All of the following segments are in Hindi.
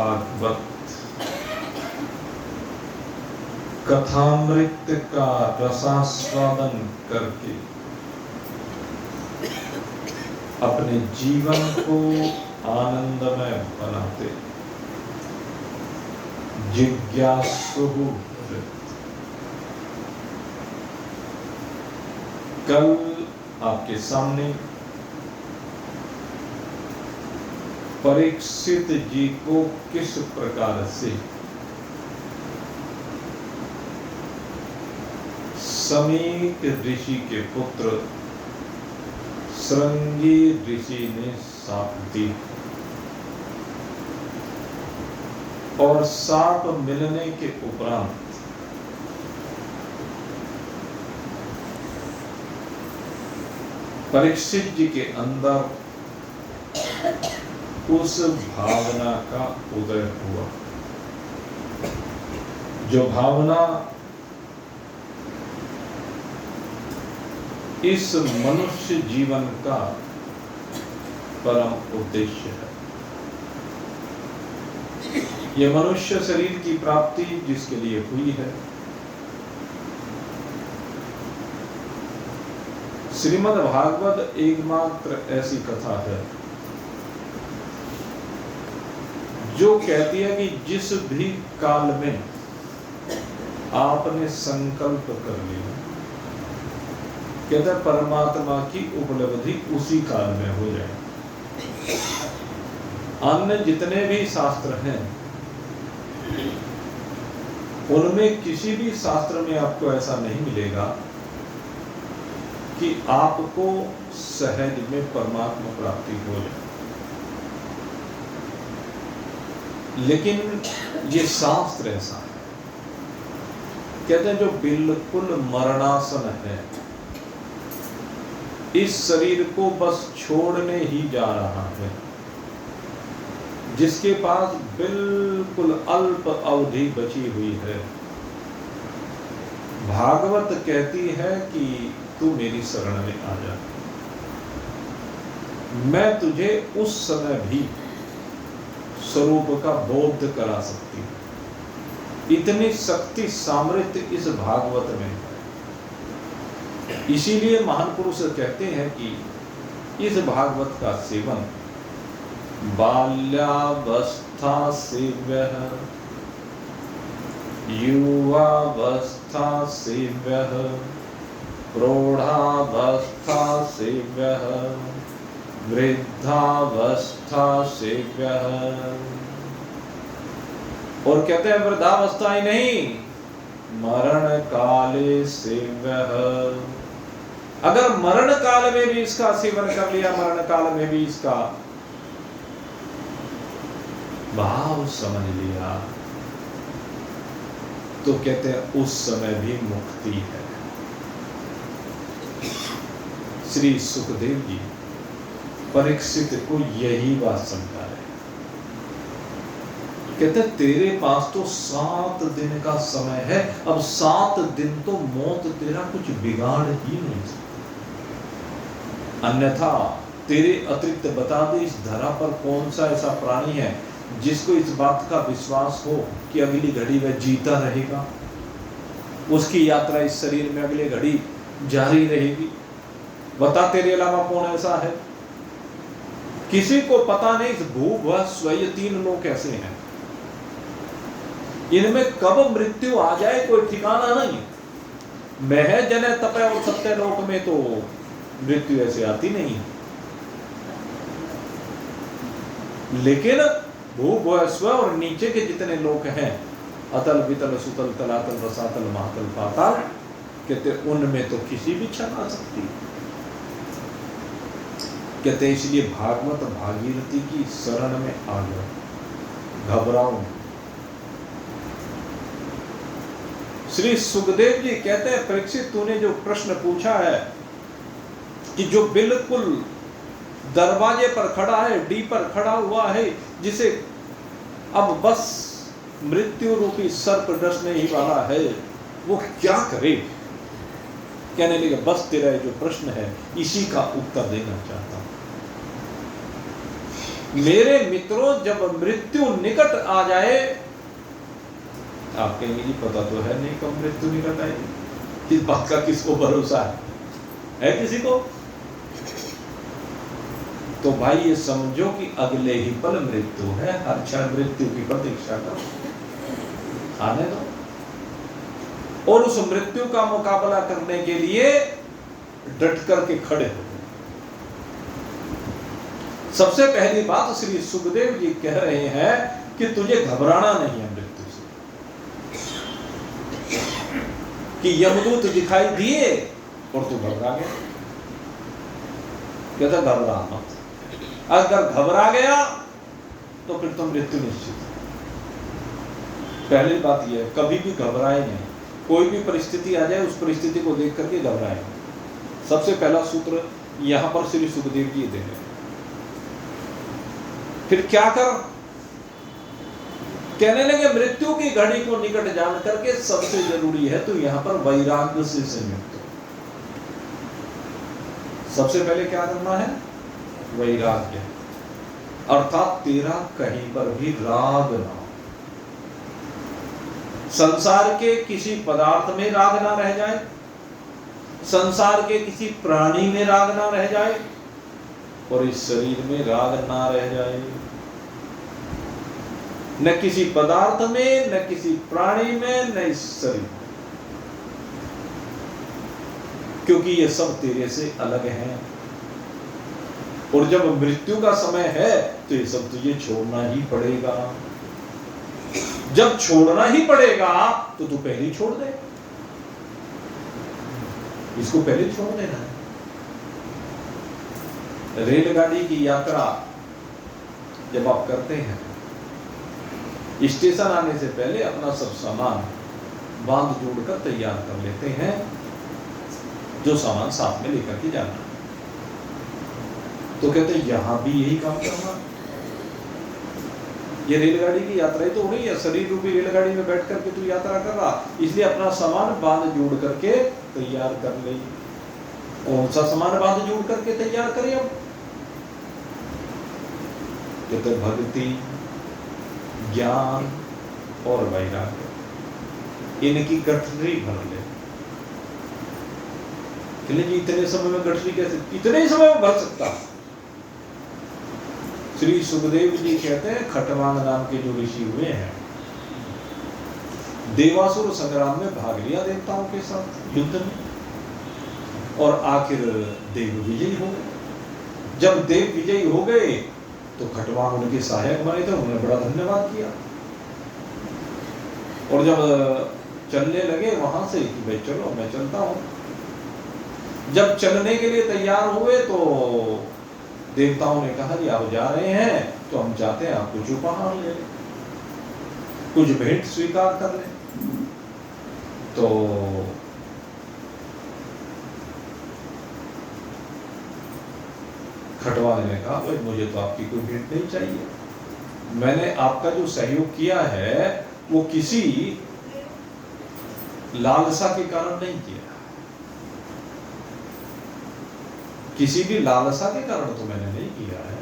भागवत कथामृत का रसास्वादन करके अपने जीवन को आनंदमय बनाते जिज्ञासु। कल आपके सामने परीक्षित जी को किस प्रकार से समीक ऋषि के पुत्र श्रृंगी ऋषि ने साप दी और साप मिलने के उपरांत परीक्षित जी के अंदर उस भावना का उदय हुआ जो भावना इस मनुष्य जीवन का परम उद्देश्य है। यह मनुष्य शरीर की प्राप्ति जिसके लिए हुई है। श्रीमद् भागवत एकमात्र ऐसी कथा है जो कहती है कि जिस भी काल में आपने संकल्प कर लिया, कहता परमात्मा की उपलब्धि उसी काल में हो जाए। अन्य जितने भी शास्त्र हैं उनमें किसी भी शास्त्र में आपको ऐसा नहीं मिलेगा कि आपको सहज में परमात्मा प्राप्ति हो जाए। लेकिन ये शास्त्र ऐसा है, कहते हैं जो बिल्कुल मरणासन है, इस शरीर को बस छोड़ने ही जा रहा है, जिसके पास बिल्कुल अल्प अवधि बची हुई है, भागवत कहती है कि तू मेरी शरण में आ जा। मैं तुझे उस समय भी स्वरूप का बोध करा सकती हूं। इतनी शक्ति सामर्थ्य इस भागवत में है। इसीलिए महान पुरुष कहते हैं कि इस भागवत का सेवन बाल्यावस्था सेव्यः, युवावस्था सेव्यः, प्रौढ़ावस्था सेव्यः, वृद्धावस्था सेव्यः। और कहते हैं वृद्धावस्था ही नहीं, मरण काले सेव्यः। अगर मरण काल में भी इसका सेवन कर लिया, मरण काल में भी इसका भाव समझ लिया, तो कहते हैं उस समय भी मुक्ति है। श्री सुखदेव जी परीक्षित को यही बात समझा रहे। कहते तेरे पास तो 7 दिन का समय है, अब 7 दिन तो मौत तेरा कुछ बिगाड़ ही नहीं सकती। अन्यथा तेरे अतिरिक्त बता दे इस धरा पर कौन सा ऐसा प्राणी है जिसको इस बात का विश्वास हो कि अगली घड़ी वह जीता रहेगा, उसकी यात्रा इस शरीर में अगली घड़ी जारी रहेगी। बता तेरे अलावा कौन ऐसा है? किसी को पता नहीं। इस भूभुव स्व ये 3 लोग कैसे हैं, इनमें कब मृत्यु आ जाए कोई ठिकाना नहीं। महज जन तपय और सत्य लोक में तो मृत्यु ऐसे आती नहीं है, लेकिन भूभुव स्व और नीचे के जितने लोग हैं, अतल वितल सुतल तलातल रसातल महातल पाताल, कहते उनमें तो किसी भी क्षण आ सकती। कहते इसलिए भागवत भागीरथी की शरण में आ गया, घबराओ। श्री सुखदेव जी कहते हैं परीक्षित तूने जो प्रश्न पूछा है कि जो बिल्कुल दरवाजे पर खड़ा है, डी पर खड़ा हुआ है, जिसे अब बस मृत्यु रूपी सर्प डसने ही वाला है, वो क्या करे? कहने लगे बस तेरा जो प्रश्न है इसी का उत्तर देना चाहता हूं। मेरे मित्रों, जब मृत्यु निकट आ जाए, आप कहेंगे जी पता तो है नहीं कब मृत्यु निकट आएगी, इस बात का किसको भरोसा है किसी को? तो भाई ये समझो कि अगले ही पल मृत्यु है, हर क्षण मृत्यु की प्रतीक्षा करो, आने दो, और उस मृत्यु का मुकाबला करने के लिए डट करके खड़े हो। सबसे पहली बात श्री सुखदेव जी कह रहे हैं कि तुझे घबराना नहीं है मृत्यु से, कि यमदूत दिखाई दिए और तू घबरा गया। कहता घबरा मत, अगर घबरा गया तो फिर तो मृत्यु निश्चित है। पहली बात यह है, कभी भी घबराए नहीं, कोई भी परिस्थिति आ जाए उस परिस्थिति को देख करके घबराए। सबसे पहला सूत्र यहां पर श्री सुखदेव जी दे रहे हैं। फिर क्या कर, कहने लगे मृत्यु की घड़ी को निकट जान करके सबसे जरूरी है तो यहां पर वैराग्य से संयुक्त हो। सबसे पहले क्या करना है? वैराग्य, अर्थात तेरा कहीं पर भी राग ना हो, संसार के किसी पदार्थ में राग ना रह जाए, संसार के किसी प्राणी में राग ना रह जाए, और इस शरीर में राग ना रह जाए, न किसी पदार्थ में, न किसी प्राणी में, न इस शरीर में, क्योंकि ये सब तेरे से अलग हैं। और जब मृत्यु का समय है तो ये सब तुझे छोड़ना ही पड़ेगा। जब छोड़ना ही पड़ेगा तो तू पहले ही छोड़ दे, इसको पहले छोड़ देना है। रेलगाड़ी की यात्रा जब आप करते हैं, स्टेशन आने से पहले अपना सब सामान बांध जोड़कर तैयार कर लेते हैं, जो सामान साथ में लेकर के जाना। तो कहते हैं यहां भी यही काम करना। ये रेलगाड़ी की यात्रा ही तो हो रही है, शरीर रूपी रेलगाड़ी में बैठ करके तू यात्रा कर रहा, इसलिए अपना सामान बांध जोड़ करके तैयार कर ले। कौन सा सामान बांध जोड़ करके तैयार करें? अब कहते भक्ति, ज्ञान और वैराग्य, इनकी गठरी भर ले। जी इतने समय में गठरी कैसे, इतने समय में भर सकता? श्री सुखदेव जी कहते हैं खटवांग नाम के जो ऋषि हुए हैं, देवासुर संग्राम में भाग लिया देवताओं के साथ युद्ध में, और आखिर देव विजयी हो गए। जब देव विजयी हो गए तो खटवांग उनके सहायक बने थे, उन्होंने बड़ा धन्यवाद किया। और जब चलने लगे वहां से कि भाई चलो मैं चलता हूं, जब चलने के लिए तैयार हुए तो देवताओं ने कहा कि आप जा रहे हैं तो हम चाहते हैं आप कुछ उपहार ले लें, कुछ भेंट स्वीकार कर लें। तो खटवांग ने कहा भाई मुझे तो आपकी कोई भेंट नहीं चाहिए, मैंने आपका जो सहयोग किया है वो किसी लालसा के कारण नहीं किया, किसी भी लालसा के कारण तो मैंने नहीं किया है,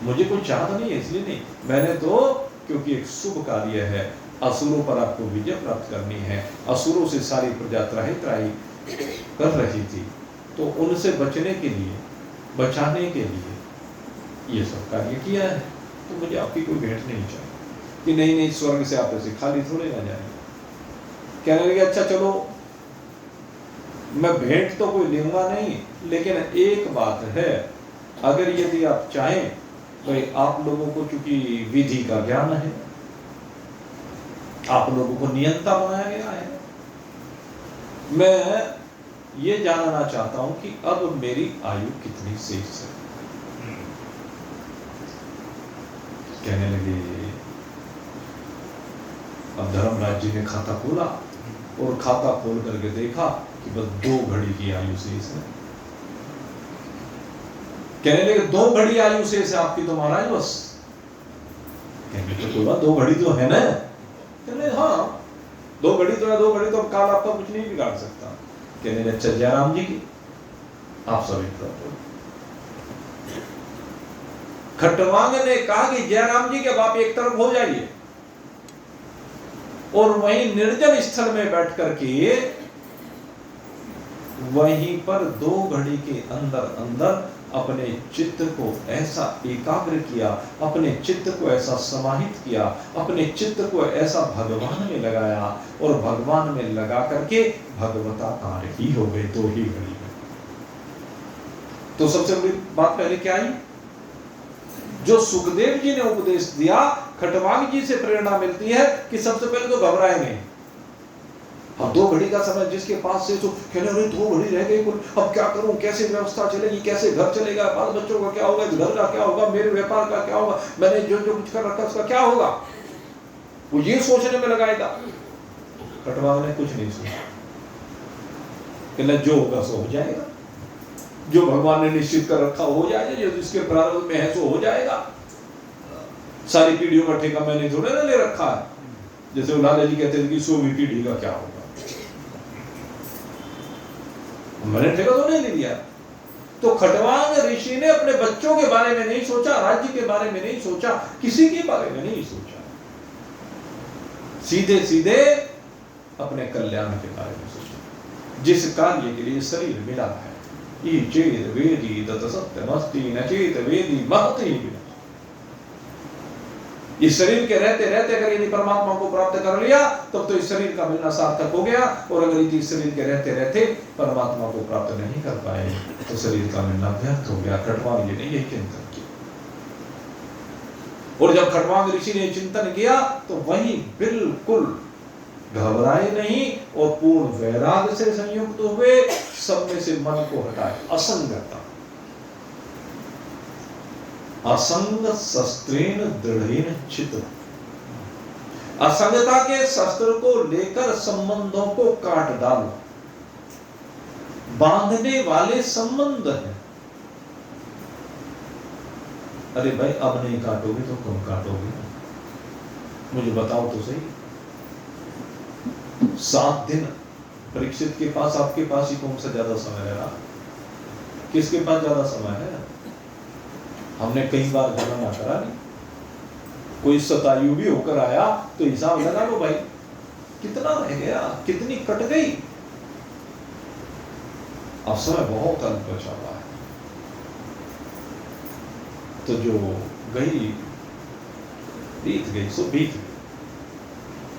मुझे कोई चाहत नहीं है इसलिए नहीं, मैंने तो क्योंकि एक शुभ कार्य है, असुरों पर आपको विजय प्राप्त करनी है, असुरों से सारी प्रजा त्राही त्राही कर रही थी, तो उनसे बचने के लिए, बचाने के लिए ये सब कार्य किया है, तो मुझे आपकी कोई भेंट नहीं चाहिए। कि नहीं नहीं स्वर्ग से आप ऐसे खाली थोड़े ना जाएंगे। कहने लगे अच्छा चलो मैं भेंट तो कोई लूंगा नहीं, लेकिन एक बात है, अगर यदि आप चाहें भाई आप लोगों को चूंकि विधि का ज्ञान है, आप लोगों को नियंता बनाया गया है, मैं ये जानना चाहता हूं कि अब मेरी आयु कितनी शेष है। कहने लगे अब धर्मराज जी ने खाता खोला और खाता खोल करके देखा कि बस 2 घड़ी की आयु शेष है। कहने लगे 2 घड़ी आयु शेष है आपकी तो महाराज बस। कहने तो बोला 2 घड़ी तो है ना? कहने हाँ 2 घड़ी तो है, 2 घड़ी तो अब काल आपका कुछ नहीं बिगाड़ सकता। कहने अच्छा जयराम जी की आप सभी खटवांग ने कहा कि जयराम जी के बाप एक तरफ हो जाइए, और वहीं निर्जन स्थल में बैठ करके वहीं पर 2 घड़ी के अंदर अंदर अपने चित्त को ऐसा एकाग्र किया, अपने चित्त को ऐसा समाहित किया, अपने चित्त को ऐसा भगवान में लगाया, और भगवान में लगा करके भगवताकार ही हो गए 2 ही घड़ी में। तो सबसे बड़ी बात पहले क्या आई, जो सुखदेव जी ने उपदेश दिया, खटवांग जी से प्रेरणा मिलती है कि सबसे पहले तो घबराए नहीं। अब 2 घड़ी का समय जिसके पास से, तो कहने अरे 2 घड़ी रह गई, अब क्या करूं, कैसे व्यवस्था चलेगी, कैसे घर चलेगा, बाल बच्चों का क्या होगा, घर का क्या होगा, मेरे व्यापार का क्या होगा, मैंने जो जो कुछ कर रखा उसका क्या होगा, वो ये सोचने में लगाएगा। खटवांग ने कुछ नहीं सोचा, कहना जो होगा सो हो जाएगा, जो भगवान ने निश्चित कर रखा हो जाएगा, जो जिसके प्रारंभ में है सो हो जाएगा। सारी पीढ़ियों का ठेका मैंने थोड़े ना ले रखा है, जैसे लाला जी कहते थे कि 100वीं पीढ़ी का क्या होगा, मैंने ठेका तो नहीं ले लिया। तो खटवांग ऋषि ने अपने बच्चों के बारे में नहीं सोचा, राज्य के बारे में नहीं सोचा, किसी के बारे में नहीं सोचा, सीधे सीधे अपने कल्याण के बारे में सोचा। जिस कार्य के लिए शरीर मिला है, ये चेत वेदी तत् सत्यमस्ति न चेत वेदी महति विना। इस शरीर के रहते रहते अगर यदि परमात्मा को प्राप्त कर लिया तब तो इस शरीर का मिलना सार्थक हो गया, और अगर यदि इस शरीर के रहते रहते परमात्मा को प्राप्त नहीं कर पाए तो शरीर का मिलना व्यर्थ हो गया। खटवांग जी ने यही चिंतन किया, और जब खटवांग ऋषि ने चिंतन किया तो वही बिल्कुल घबराए नहीं और पूर्ण वैराग्य से संयुक्त हुए, सब में से मन को हटाए। असंगता, असंग शस्त्रेण दृढ़ेन चित्त, असंगता के शस्त्र को लेकर संबंधों को काट डालो। बांधने वाले संबंध हैं। अरे भाई अब नहीं काटोगे तो कब काटोगे, मुझे बताओ तो सही। 7 दिन परीक्षित के पास, आपके पास ही कौन सा ज्यादा समय है? किसके पास ज्यादा समय है? हमने कई बार गणना करा नहीं, कोई शतायु भी होकर आया तो हिसाब लगा लो भाई, कितना रह गया, कितनी कट गई। अब समय बहुत अल्प बचा हुआ है, तो जो गई बीत गई सो बीत गई।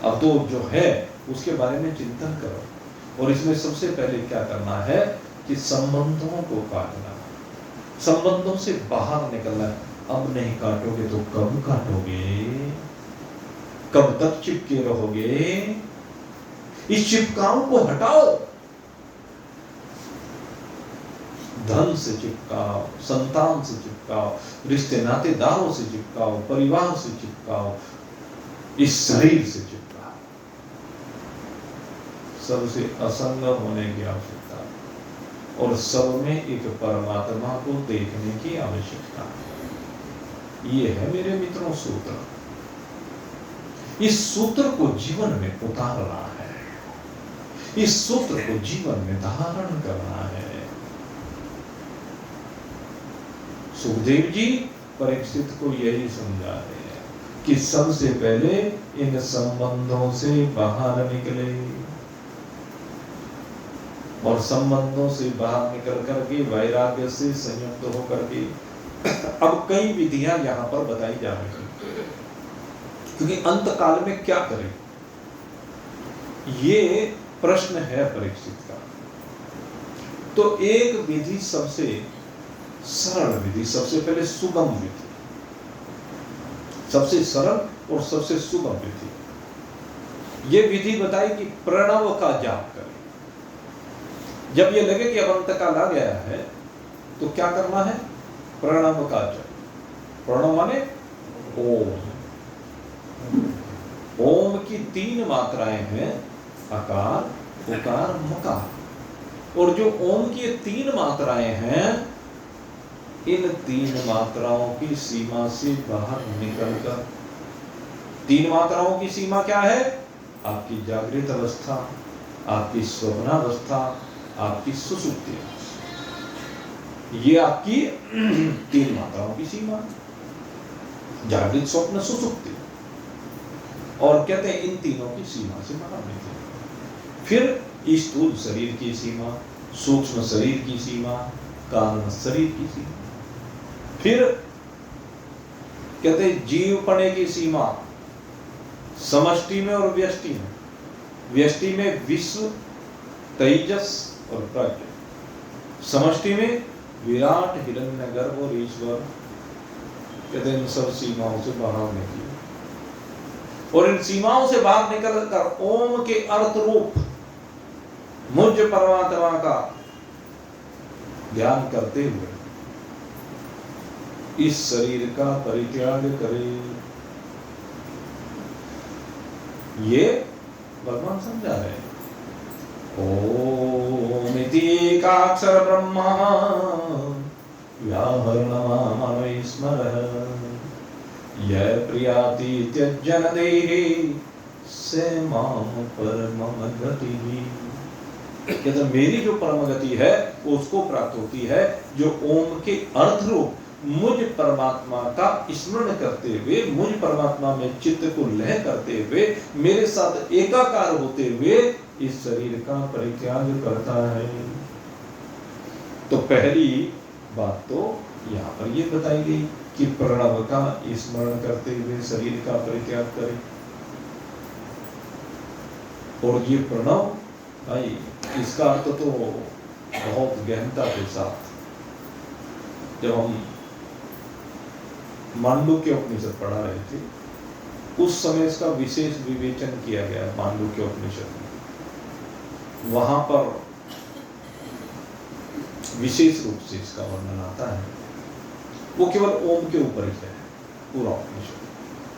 अब तो जो है उसके बारे में चिंतन करो, और इसमें सबसे पहले क्या करना है कि संबंधों को काटना, संबंधों से बाहर निकलना। अब नहीं काटोगे तो कब काटोगे, कब तक चिपके रहोगे? इस चिपकाओं को हटाओ। धन से चिपकाओ, संतान से चिपकाओ, रिश्ते नातेदारों से चिपकाओ, परिवार से चिपकाओ, इस शरीर से चिपकाओ। सबसे असंग होने की आवश्यकता है, और सब में एक परमात्मा को देखने की आवश्यकता है। ये है मेरे मित्रों सूत्र। इस सूत्र को जीवन में उतारना है, इस सूत्र को जीवन में धारण करना है। सुखदेव जी परीक्षित को यही समझा रहे हैं कि सबसे पहले इन संबंधों से बाहर निकले, और संबंधों से बाहर निकल करके वैराग्य से संयुक्त होकर के अब कई विधियां यहां पर बताई जा रही हैं, क्योंकि अंत काल में क्या करें, ये प्रश्न है परीक्षित का। तो एक विधि सबसे सरल विधि, सबसे पहले सुगम विधि, सबसे सरल और सबसे सुगम विधि, ये विधि बताई कि प्रणव का जाप करें। जब ये लगे कि अब अंत काल आ गया है तो क्या करना है? प्रणव का जप। प्रणव माने ओम। ओम की 3 मात्राएं हैं, अकार, उकार, मकार। और जो ओम की 3 मात्राएं हैं, इन 3 मात्राओं की सीमा से बाहर निकलकर, 3 मात्राओं की सीमा क्या है? आपकी जागृत अवस्था, आपकी स्वप्नावस्था, आपकी सुषुप्ति, ये आपकी 3 मात्राओं की सीमा। जागृत, स्वप्न, सुसुप्ति। और कहते हैं इन तीनों की सीमा से बाहर निकले। फिर स्थूल शरीर की सीमा, सूक्ष्म शरीर की सीमा, कारण शरीर की सीमा, फिर कहते हैं जीवपणे की सीमा, समष्टि में और व्यष्टि में। व्यष्टि में विश्व, तेजस और प्रज्ञा, समष्टि में विराट, हिरण्यगर्भ और ईश्वर। कहते हैं इन सब सीमाओं से बाहर निकले और इन सीमाओं से बाहर निकलकर ओम के अर्थ रूप मुझ परमात्मा का ध्यान करते हुए इस शरीर का परित्याग करें। ये भगवान समझा रहे हैं। ओम इति एकाक्षर ब्रह्मा व्याहरणमामनवै स्मरः यः प्रियाति त्यज्यन देहे से माम परमम गतिः। कहते मेरी जो परम गति है उसको प्राप्त होती है जो ओम के अर्थ रूप मुझ परमात्मा का स्मरण करते हुए, मुझ परमात्मा में चित्त को लय करते हुए, मेरे साथ एकाकार होते हुए इस शरीर का परित्याग करता है। तो पहली बात तो यहाँ पर ये बताई गई कि प्रणव का स्मरण करते हुए शरीर का परित्याग करें। और ये प्रणव भाई इसका अर्थ तो बहुत गहनता के साथ जब हम मांडुक्य उपनिषद पढ़ा रहे थे उस समय इसका विशेष विवेचन किया गया मांडुक्य उपनिषद में। वहां पर विशेष रूप से इसका वर्णन आता है। वो केवल ओम के ऊपर ही है पूरा उपनिषद।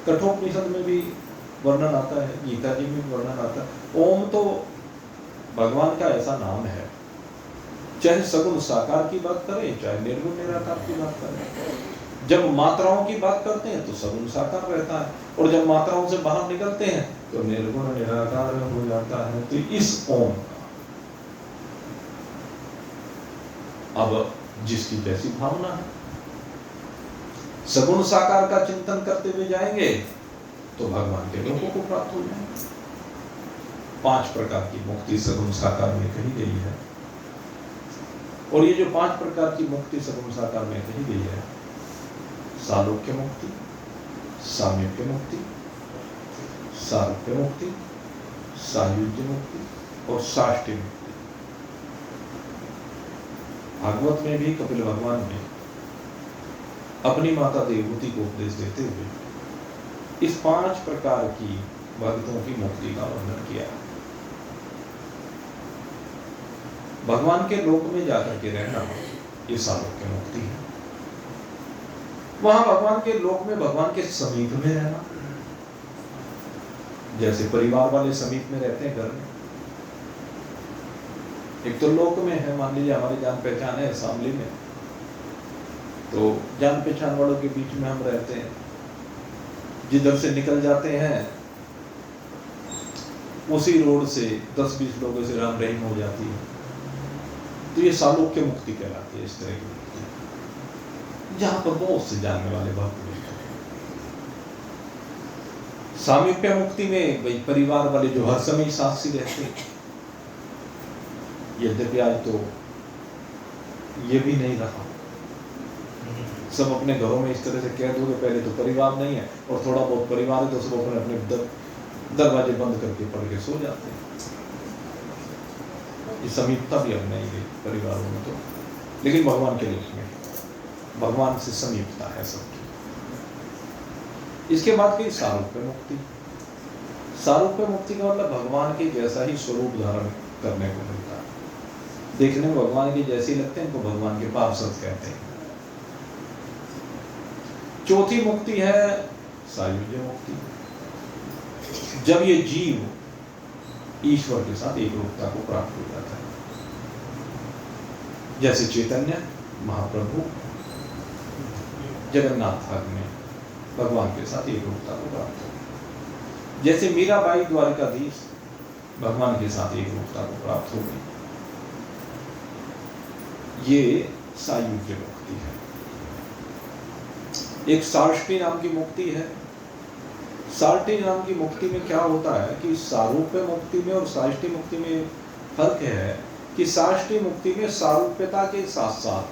कठोपनिषद में भी वर्णन आता है, गीता जी में भी वर्णन आता है। ओम तो भगवान का ऐसा नाम है, चाहे सगुण साकार की बात करें चाहे निर्गुण निराकार की बात करें। जब मात्राओं की बात करते हैं तो सगुण साकार रहता है और जब मात्राओं से बाहर निकलते हैं तो निर्गुण निराकार हो जाता है। तो इस ओम का अब जिसकी जैसी भावना है, सगुण साकार का चिंतन करते हुए जाएंगे तो भगवान के लोगों को प्राप्त हो जाएंगे। 5 प्रकार की मुक्ति सगुण साकार में कही गई है। और ये जो 5 प्रकार की मुक्ति सगुण साकार में कही गई है, सालोक्य मुक्ति, सामीप्य मुक्ति, सारूप्य मुक्ति, सायुज्य मुक्ति और साष्टि मुक्ति। भागवत में भी कपिल भगवान ने अपनी माता देवहूति को उपदेश देते हुए इस 5 प्रकार की भक्तों की मुक्ति का वर्णन किया। भगवान के लोक में जाकर के रहना ये सालोक्य मुक्ति है। वहां भगवान के लोक में भगवान के समीप में रहना, जैसे परिवार वाले समीप में रहते हैं घर में। एक तो लोक में है, मान लीजिए हमारी जान पहचान है शामली में, तो जान पहचान वालों के बीच में हम रहते हैं। जिधर से निकल जाते हैं उसी रोड से 10-20 लोगों से राम रहीम हो जाती है। तो ये सालोक्य मुक्ति कहलाती है। इस तरह की जहां पर बहुत से जानने वाले भक्त मिलते हैं। सामीप्य मुक्ति में भाई परिवार वाले जो हर समय साथ से रहते हैं। यद्यपि आज तो ये भी नहीं रहा, सब अपने घरों में इस तरह से कह दो कि पहले तो परिवार नहीं है और थोड़ा बहुत परिवार है तो सब अपने अपने दरवाजे बंद करके पढ़ के सो जाते हैं। ये समीपता भी अब नहीं गई परिवारों में तो, लेकिन भगवान के रूप में भगवान से समीपता है सबकी। इसके बाद की सारूप्य मुक्ति। सारूप्य मुक्ति का मतलब भगवान के जैसा ही स्वरूप धारण करने को मिलता है। देखने में भगवान के जैसे ही लगते हैं इनको भगवान के पार्षद कहते हैं। चौथी मुक्ति है सायुज्य मुक्ति। जब ये जीव ईश्वर के साथ एक रूपता को प्राप्त हो जाता है, जैसे चैतन्य महाप्रभु जगन्नाथ में भगवान के साथ एक रूपता को प्राप्त हो, जैसे मीराबाई द्वारकाधीश भगवान के साथ एक रूपता को प्राप्त हो गई। ये सायुज्य मुक्ति है। एक सार्ष्टी नाम की मुक्ति है। सार्ष्टी नाम की मुक्ति में क्या होता है कि सारूप्य मुक्ति में और सार्ष्टी मुक्ति में फर्क है कि सार्ष्टी मुक्ति में सारूप्यता के साथ साथ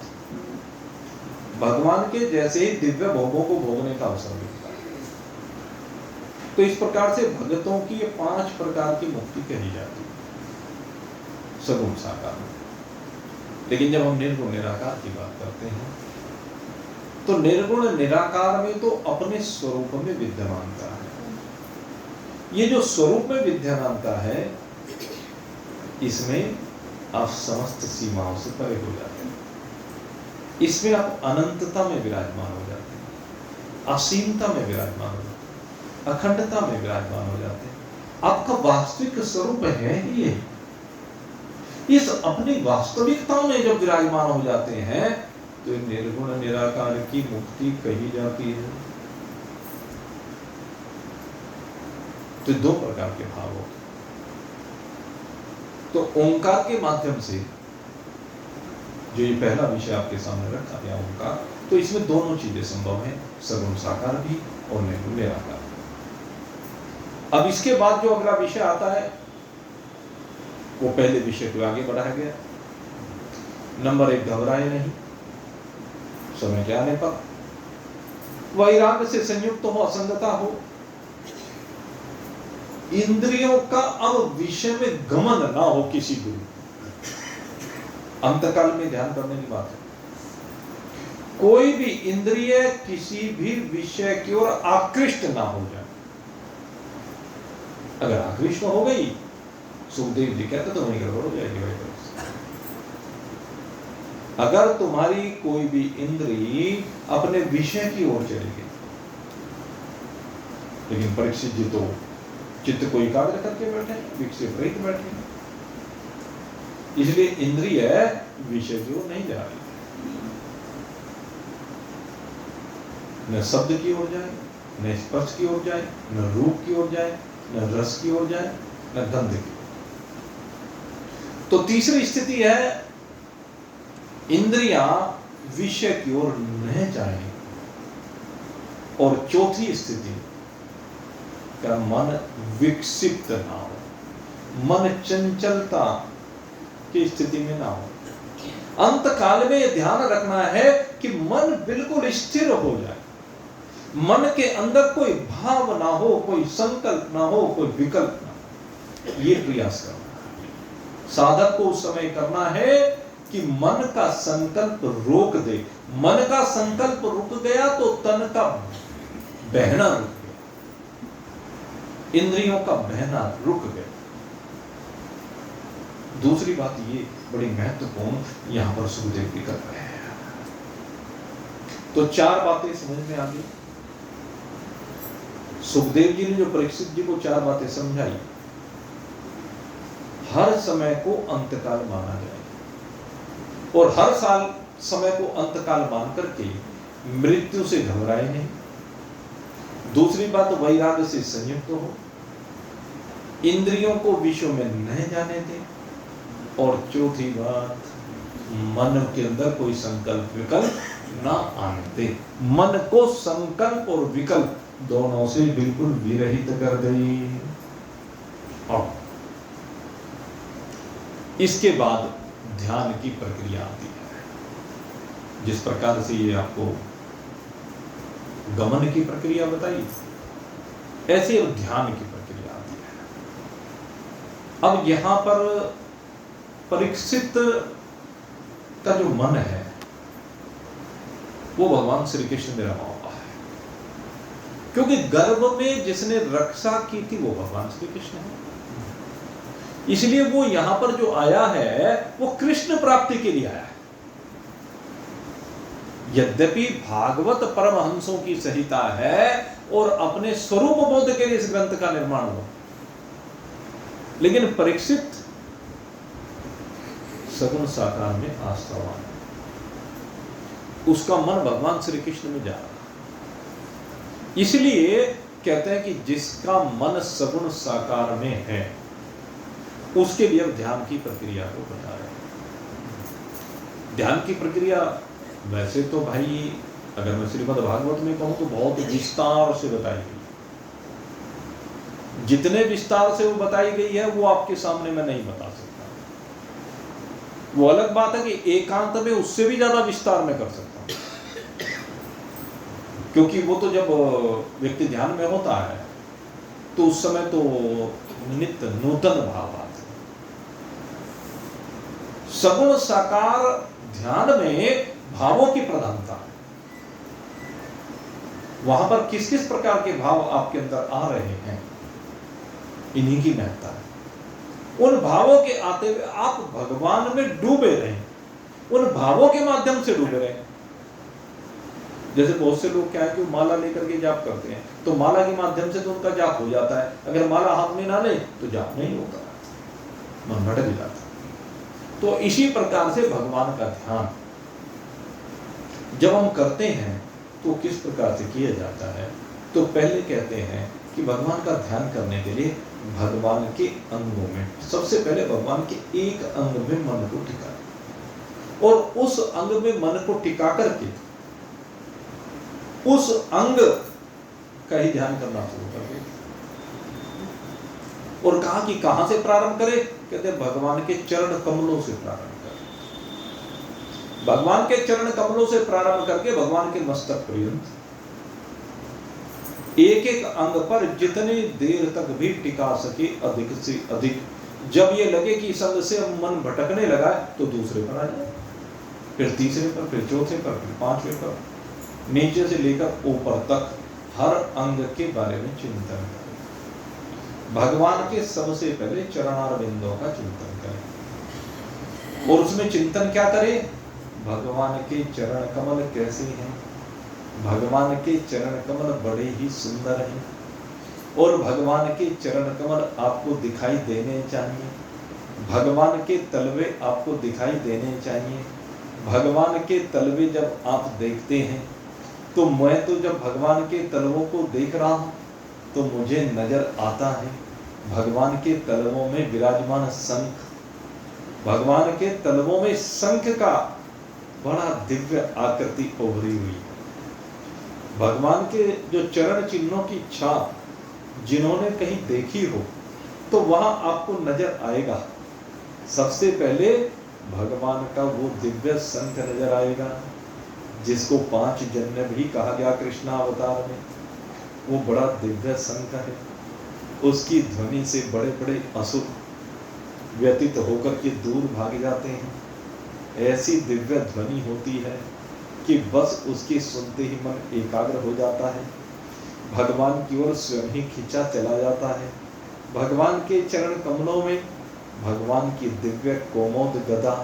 भगवान के जैसे ही दिव्य भोगों को भोगने का अवसर मिलता है। तो इस प्रकार से भगतों की ये 5 प्रकार की मुक्ति कही जाती है सगुण साकार में। लेकिन जब हम निर्गुण निराकार की बात करते हैं तो निर्गुण निराकार में तो अपने स्वरूप में विद्यमानता है। ये जो स्वरूप में विद्यमानता है इसमें आप समस्त सीमाओं से परे हो जाते हैं। इसमें आप अनंतता में विराजमान हो जाते हैं, असीमता में विराजमान हो जाते हैं, अखंडता में विराजमान हो जाते हैं। आपका वास्तविक स्वरूप है ही ये। इस अपनी वास्तविकता में जब विराजमान हो जाते हैं तो निर्गुण निराकार की मुक्ति कही जाती है। तो 2 प्रकार के भाव होते। तो ओंकार के माध्यम से जो ये पहला विषय आपके सामने रखा गया ओंकार, तो इसमें दोनों चीजें संभव हैं, सगुण साकार भी और निर्गुण निराकार। अब इसके बाद जो अगला विषय आता है वो पहले विषय को आगे बढ़ाया गया। नंबर 1, घबराए नहीं समय के आने पर, वैराग्य से संयुक्त हो, असंगता हो, इंद्रियों का अब विषय में गमन ना हो किसी गुरु। अंतकाल में ध्यान करने की बात है। कोई भी इंद्रिय किसी भी विषय की ओर आकृष्ट ना हो जाए। अगर आकृष्ट हो गई, सुखदेव जी कहते तो वहीं गड़बड़ हो जाएगी भाई। अगर तुम्हारी कोई भी इंद्री अपने विषय की ओर चली गई, लेकिन परीक्षित जी तो चित्त को एकाग्र करके बैठे, विक्षेप रहित बैठे, इसलिए इंद्रिय विषय की ओर नहीं जा रही। न शब्द की ओर जाए, न स्पर्श की ओर जाए, न रूप की ओर जाए, न रस की ओर जाए, न गंध की ओर। तो तीसरी स्थिति है इंद्रियां विषय की ओर न जाए, और चौथी स्थिति का मन विक्षिप्त ना हो, मन चंचलता की स्थिति में ना हो। अंत काल में यह ध्यान रखना है कि मन बिल्कुल स्थिर हो जाए, मन के अंदर कोई भाव ना हो, कोई संकल्प ना हो, कोई विकल्प ना हो। ये प्रयास करना है। साधक को उस समय करना है कि मन का संकल्प रोक दे। मन का संकल्प रुक गया तो तन का बहना रुक गया, इंद्रियों का बहना रुक गया। दूसरी बात ये बड़ी महत्वपूर्ण यहां पर सुखदेव भी कर रहे हैं। तो 4 बातें समझ में आ गई। सुखदेव जी ने जो परीक्षित जी को 4 बातें समझाई, हर समय को अंतकाल माना जाए और हर साल समय को अंतकाल मान करके मृत्यु से घबराए नहीं। दूसरी बात, वैराग्य से संयुक्त हो, इंद्रियों को विषयों में न जाने दें, और चौथी बात, मन के अंदर कोई संकल्प विकल्प ना आने दे। मन को संकल्प और विकल्प दोनों से बिल्कुल विरहित कर दे। और इसके बाद ध्यान की प्रक्रिया आती है। जिस प्रकार से ये आपको गमन की प्रक्रिया बताई, ऐसे ध्यान की प्रक्रिया आती है। अब यहां पर परीक्षित का जो मन है वो भगवान श्री कृष्ण में रमा हुआ है, क्योंकि गर्भ में जिसने रक्षा की थी वो भगवान श्री कृष्ण है। इसलिए वो यहां पर जो आया है वो कृष्ण प्राप्ति के लिए आया है। यद्यपि भागवत परमहंसों की संहिता है और अपने स्वरूप बोध के लिए इस ग्रंथ का निर्माण हुआ, लेकिन परीक्षित सगुण साकार में आस्थावान, उसका मन भगवान श्री कृष्ण में जा रहा। इसलिए कहते हैं कि जिसका मन सगुण साकार में है उसके लिए अब ध्यान की प्रक्रिया को बता रहे हैं। ध्यान की प्रक्रिया वैसे तो भाई अगर मैं श्रीमद् भागवत में कहूँ तो बहुत विस्तार से बताई गई, जितने विस्तार से वो बताई गई है वो आपके सामने मैं नहीं बता सकता। वो अलग बात है कि एकांत में उससे भी ज्यादा विस्तार में कर सकता हूं, क्योंकि वो तो जब व्यक्ति ध्यान में होता है तो उस समय तो नित्य नूतन भाव आते हैं। सगुण साकार ध्यान में भावों की प्रधानता है। वहां पर किस किस प्रकार के भाव आपके अंदर आ रहे हैं, इन्हीं की महत्ता है। उन भावों के आते हुए आप भगवान में डूबे रहें, उन भावों के माध्यम से डूबे रहें। जैसे बहुत से लोग क्या है कि माला लेकर के जाप करते हैं, तो माला के माध्यम से तो उनका जाप हो जाता है, अगर माला हाथ में ना ले तो जाप नहीं होता, मन भटक जाता। तो इसी प्रकार से भगवान का ध्यान जब हम करते हैं तो किस प्रकार से किया जाता है, तो पहले कहते हैं कि भगवान का ध्यान करने के लिए भगवान के अंगों में सबसे पहले भगवान के एक अंग में मन को टिकाएं, और उस अंग में मन को टिका करके उस अंग का ही ध्यान करना शुरू कर दे। और कहा कि कहां से प्रारंभ करें, कहते हैं भगवान के चरण कमलों से प्रारंभ करें। भगवान के चरण कमलों से प्रारंभ करके भगवान के मस्तक पर्यंत एक एक अंग पर जितनी देर तक भी टिका सके अधिक से अधिक। जब ये लगे कि इस अंग से अब मन भटकने लगा है तो दूसरे पर आ जाए, फिर तीसरे पर, फिर चौथे पर, फिर पांचवें पर, नीचे से लेकर ऊपर तक हर अंग के बारे में चिंतन करें। भगवान के सबसे पहले चरणार बिंदुओं का चिंतन करें, और उसमें चिंतन क्या करें, भगवान के चरण कमल कैसे हैं। भगवान के चरण कमल बड़े ही सुंदर हैं, और भगवान के चरण कमल आपको दिखाई देने चाहिए। भगवान के तलवे आपको दिखाई देने चाहिए। भगवान के तलवे जब आप देखते हैं तो मैं तो जब भगवान के तलवों को देख रहा हूं तो मुझे नजर आता है भगवान के तलवों में विराजमान शंख। भगवान के तलवों में शंख का बड़ा दिव्य आकृति उभरी हुई है। भगवान के जो चरण चिन्हों की छाप जिन्होंने कहीं देखी हो तो वहां आपको नजर आएगा, सबसे पहले भगवान का वो दिव्य शंख नजर आएगा, जिसको 5 जन्य भी कहा गया कृष्ण अवतार में। वो बड़ा दिव्य शंख है, उसकी ध्वनि से बड़े बड़े असुर व्यतीत होकर के दूर भाग जाते हैं। ऐसी दिव्य ध्वनि होती है कि बस उसके सुनते ही मन एकाग्र हो जाता है, भगवान की ओर स्वयं ही खींचा चला जाता है। भगवान के चरण कमलों में भगवान की दिव्य कोमोद गदा,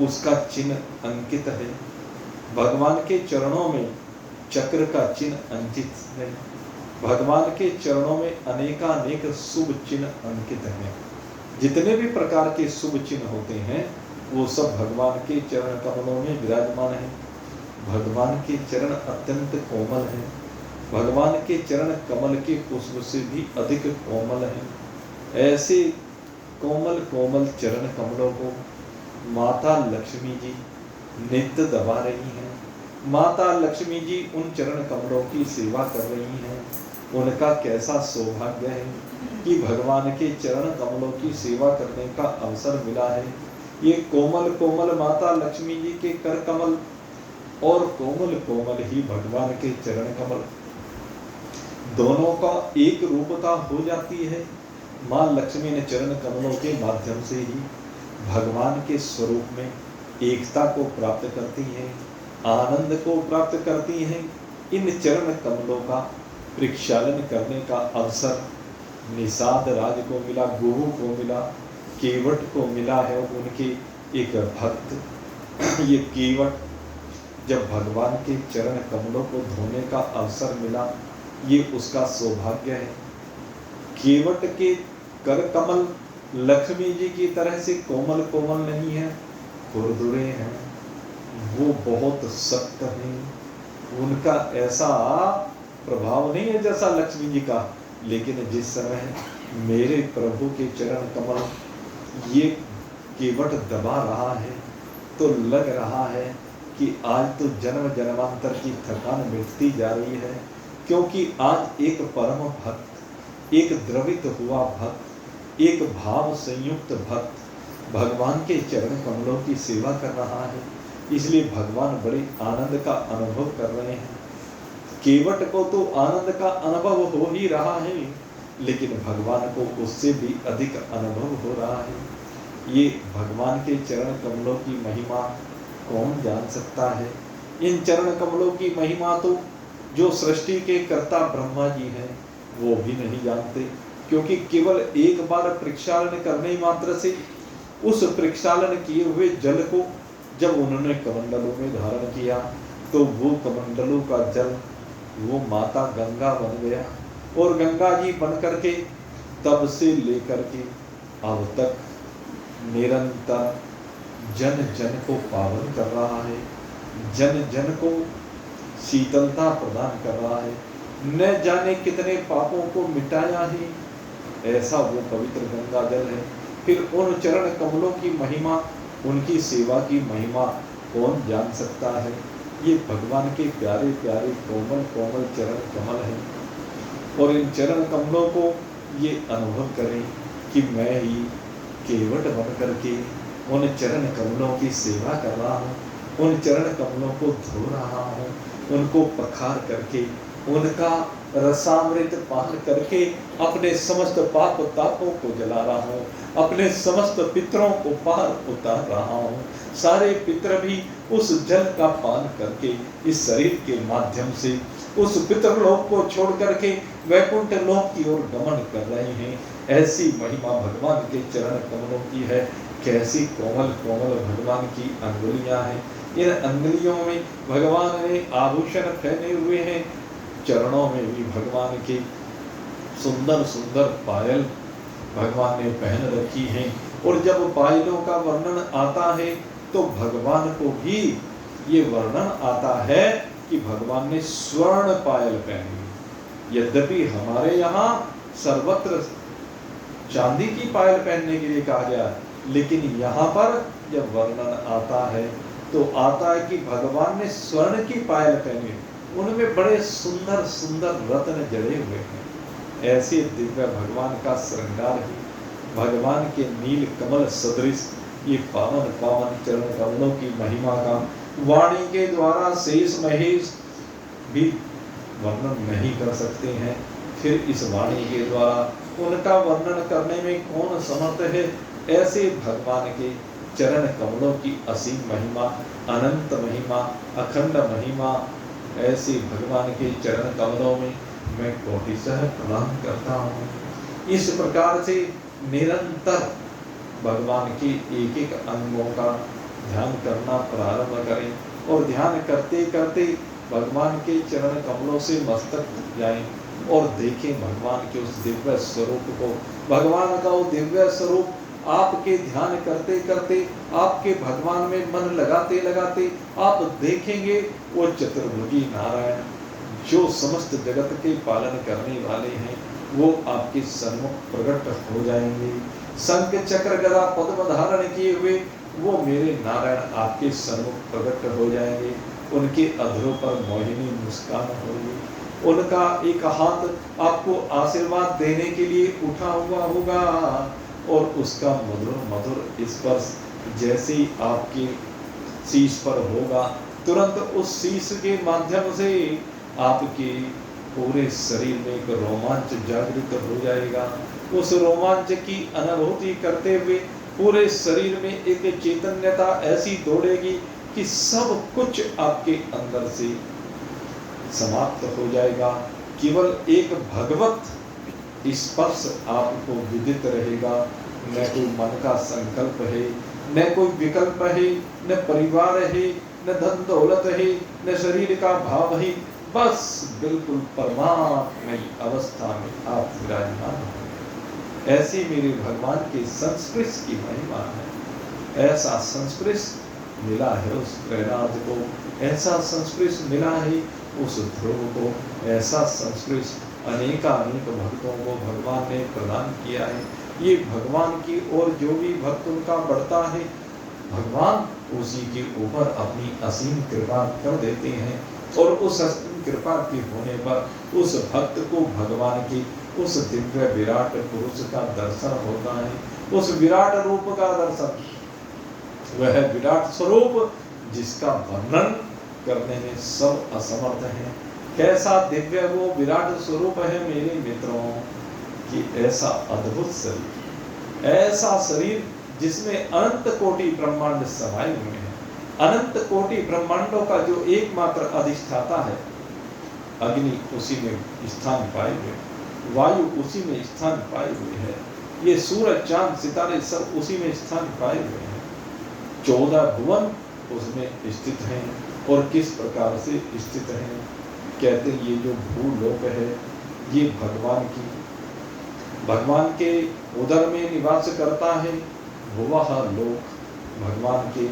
उसका चिन्ह अंकित है। भगवान के चरणों में चक्र का चिन्ह अंकित है। भगवान के चरणों में अनेकानेक शुभ चिन्ह अंकित हैं। जितने भी प्रकार के शुभ चिन्ह होते हैं वो सब भगवान के चरण कमलों में विराजमान हैं। भगवान के चरण अत्यंत कोमल हैं। भगवान के चरण कमल के पुष्प से भी अधिक कोमल हैं। ऐसे कोमल कोमल चरण कमलों को माता लक्ष्मी जी नित्य दबा रही हैं। माता लक्ष्मी जी उन चरण कमलों की सेवा कर रही हैं। उनका कैसा सौभाग्य है कि भगवान के चरण कमलों की सेवा करने का अवसर मिला है। ये कोमल कोमल माता लक्ष्मी जी के कर कमल और कोमल कोमल ही भगवान के चरण कमल, दोनों का एक रूपता हो जाती है। माँ लक्ष्मी ने चरण कमलों के माध्यम से ही भगवान के स्वरूप में एकता को प्राप्त करती हैं, आनंद को प्राप्त करती हैं। इन चरण कमलों का प्रक्षालन करने का अवसर निषाद राज को मिला, गुरु को मिला, केवट को मिला है। उनके एक भक्त ये केवट जब भगवान के चरण कमलों को धोने का अवसर मिला, ये उसका सौभाग्य है। केवट के कर कमल लक्ष्मी जी की तरह से कोमल कोमल नहीं है, खुरदुरे हैं, वो बहुत सख्त हैं। उनका ऐसा प्रभाव नहीं है जैसा लक्ष्मी जी का, लेकिन जिस समय मेरे प्रभु के चरण कमल ये केवट दबा रहा है तो लग रहा है कि आज तो जन्म जन्मांतर की थकान मिटती जा रही है, क्योंकि आज एक परम भक्त, एक द्रवित हुआ भक्त, एक भाव संयुक्त भक्त भगवान के चरण कमलों की सेवा कर रहा है। इसलिए भगवान बड़े आनंद का अनुभव कर रहे हैं। केवट को तो आनंद का अनुभव हो ही रहा है, लेकिन भगवान को उससे भी अधिक अनुभव हो रहा है। ये भगवान के चरण कमलों की महिमा कौन जान सकता है? इन चरण कमलों की महिमा तो जो सृष्टि के कर्ता ब्रह्मा जी हैं वो भी नहीं जानते, क्योंकि केवल एक बार प्रक्षालन करने मात्र से उस प्रक्षालन किए हुए जल को जब उन्होंने कमंडलों में धारण किया तो वो कमंडलों का जल वो माता गंगा बन गया, और गंगा जी बन करके तब से लेकर के अब तक निरंतर जन जन को पावन कर रहा है, जन जन को शीतलता प्रदान कर रहा है। न जाने कितने पापों को मिटाया है, ऐसा वो पवित्र गंगा जल है। फिर उन चरण कमलों की महिमा, उनकी सेवा की महिमा कौन जान सकता है? ये भगवान के प्यारे प्यारे कोमल कोमल चरण कमल हैं, और इन चरण कमलों को ये अनुभव करें कि मैं ही केवट बन करके उन चरण कमलों की सेवा कर रहा हूँ, उन चरण कमलों को धो रहा हूँ, उनको पखार करके उनका रसामृत पान करके अपने समस्त पाप तापों को जला रहा हूँ, अपने समस्त पितरों को पार उतार रहा हूँ। सारे पितर भी उस जल का पान करके इस शरीर के माध्यम से उस पितरलोक को छोड़ करके वैकुंठ लोक की ओर गमन कर रहे हैं। ऐसी महिमा भगवान के चरण कमलों की है। कैसी कोमल कोमल भगवान की अंगुलियां हैं। इन अंगुलियों में भगवान ने आभूषण पहने हुए हैं, चरणों में भी भगवान के सुंदर सुंदर पायल भगवान ने पहन रखी हैं। और जब पायलों का वर्णन आता है तो भगवान को भी ये वर्णन आता है कि भगवान ने स्वर्ण पायल पहनी। यद्यपि हमारे यहाँ सर्वत्र चांदी की पायल पहनने के लिए कहा गया, लेकिन यहाँ पर जब वर्णन आता है तो आता है कि भगवान ने स्वर्ण की पायल पहनी, उनमें बड़े सुंदर सुंदर रत्न जड़े हुए हैं। ऐसे दिव्य भगवान का श्रृंगार ही भगवान के नील कमल सदृश ये पावन पावन चरण कमलों की महिमा का वाणी के द्वारा शेष महेश भी वर्णन नहीं कर सकते हैं। फिर इस वाणी के द्वारा उनका वर्णन करने में कौन समर्थ है? ऐसे भगवान के चरण कमलों की असीम महिमा, अनंत महिमा, अखंड महिमा, ऐसे भगवान के चरण कमलों में मैं कोटिशः प्रणाम करता हूँ। इस प्रकार से निरंतर भगवान के एक एक अंगों का ध्यान करना प्रारंभ करें, और ध्यान करते करते भगवान के चरण कमलों से मस्तक जाएं और देखें भगवान के उस दिव्य स्वरूप को। भगवान का वो दिव्य स्वरूप आपके ध्यान करते करते, आपके भगवान में मन लगाते लगाते आप देखेंगे वो चतुर्भुजी नारायण जो समस्त जगत के पालन करने वाले हैं, वो आपके सन्मुख प्रकट हो जाएंगे। शंख चक्र गदा पद्म धारण किए हुए वो मेरे नारायण आपके सन्मुख प्रकट हो जाएंगे। उनके अधरों पर मोहिनी मुस्कान होगी, उनका एक हाथ आपको आशीर्वाद देने के लिए उठा हुआ होगा, और उसका मधुर मधुर स्पर्श जैसे ही आपके शीश पर होगा, तुरंत उस शीश के माध्यम से आपके पूरे शरीर में एक रोमांच जागृत हो जाएगा। उस रोमांच की अनुभूति करते हुए पूरे शरीर में एक चैतन्यता ऐसी दौड़ेगी कि सब कुछ आपके अंदर से समाप्त हो जाएगा। केवल एक भगवत स्पर्श आपको विदित रहेगा। न कोई मन का संकल्प है, न कोई विकल्प है, न परिवार है, न धन दौलत है, न शरीर का भाव है। बस बिल्कुल परमात्मय अवस्था में आप विराजमान हो। ऐसी मेरे भगवान के संस्पर्श की महिमा है। ऐसा संस्पर्श मिला है उस प्रहलाद को, ऐसा संस्पर्श मिला है उस ध्रुव को, ऐसा संस्पर्श अनेकानेक भक्तों को भगवान ने प्रदान किया है। ये भगवान की ओर जो भी भक्त उनका बढ़ता है, भगवान उसी के ऊपर अपनी असीम कृपा कर देते हैं और उस असीम कृपा के होने पर उस भक्त को भगवान के उस दिव्य विराट पुरुष का दर्शन होता है, उस विराट रूप का दर्शन, वह विराट स्वरूप जिसका वर्णन करने में सब असमर्थ हैं। कैसा दिव्य वो विराट स्वरूप है मेरे मित्रों, कि ऐसा अद्भुत शरीर, ऐसा शरीर जिसमें अनंत कोटि ब्रह्मांड समाये हुए हैं, अनंत कोटि ब्रह्मांडों का जो एकमात्र अधिष्ठाता है, अग्नि उसी में स्थान पाए हुए, वायु उसी में स्थान पाए हुए है, ये सूरज चांद सितारे सब उसी में स्थान पाए हुए हैं, 14 भुवन उसमें स्थित हैं। और किस प्रकार से स्थित हैं, कहते हैं ये जो भूलोक है ये भगवान के उदर में निवास करता है, भुवः लोक भगवान के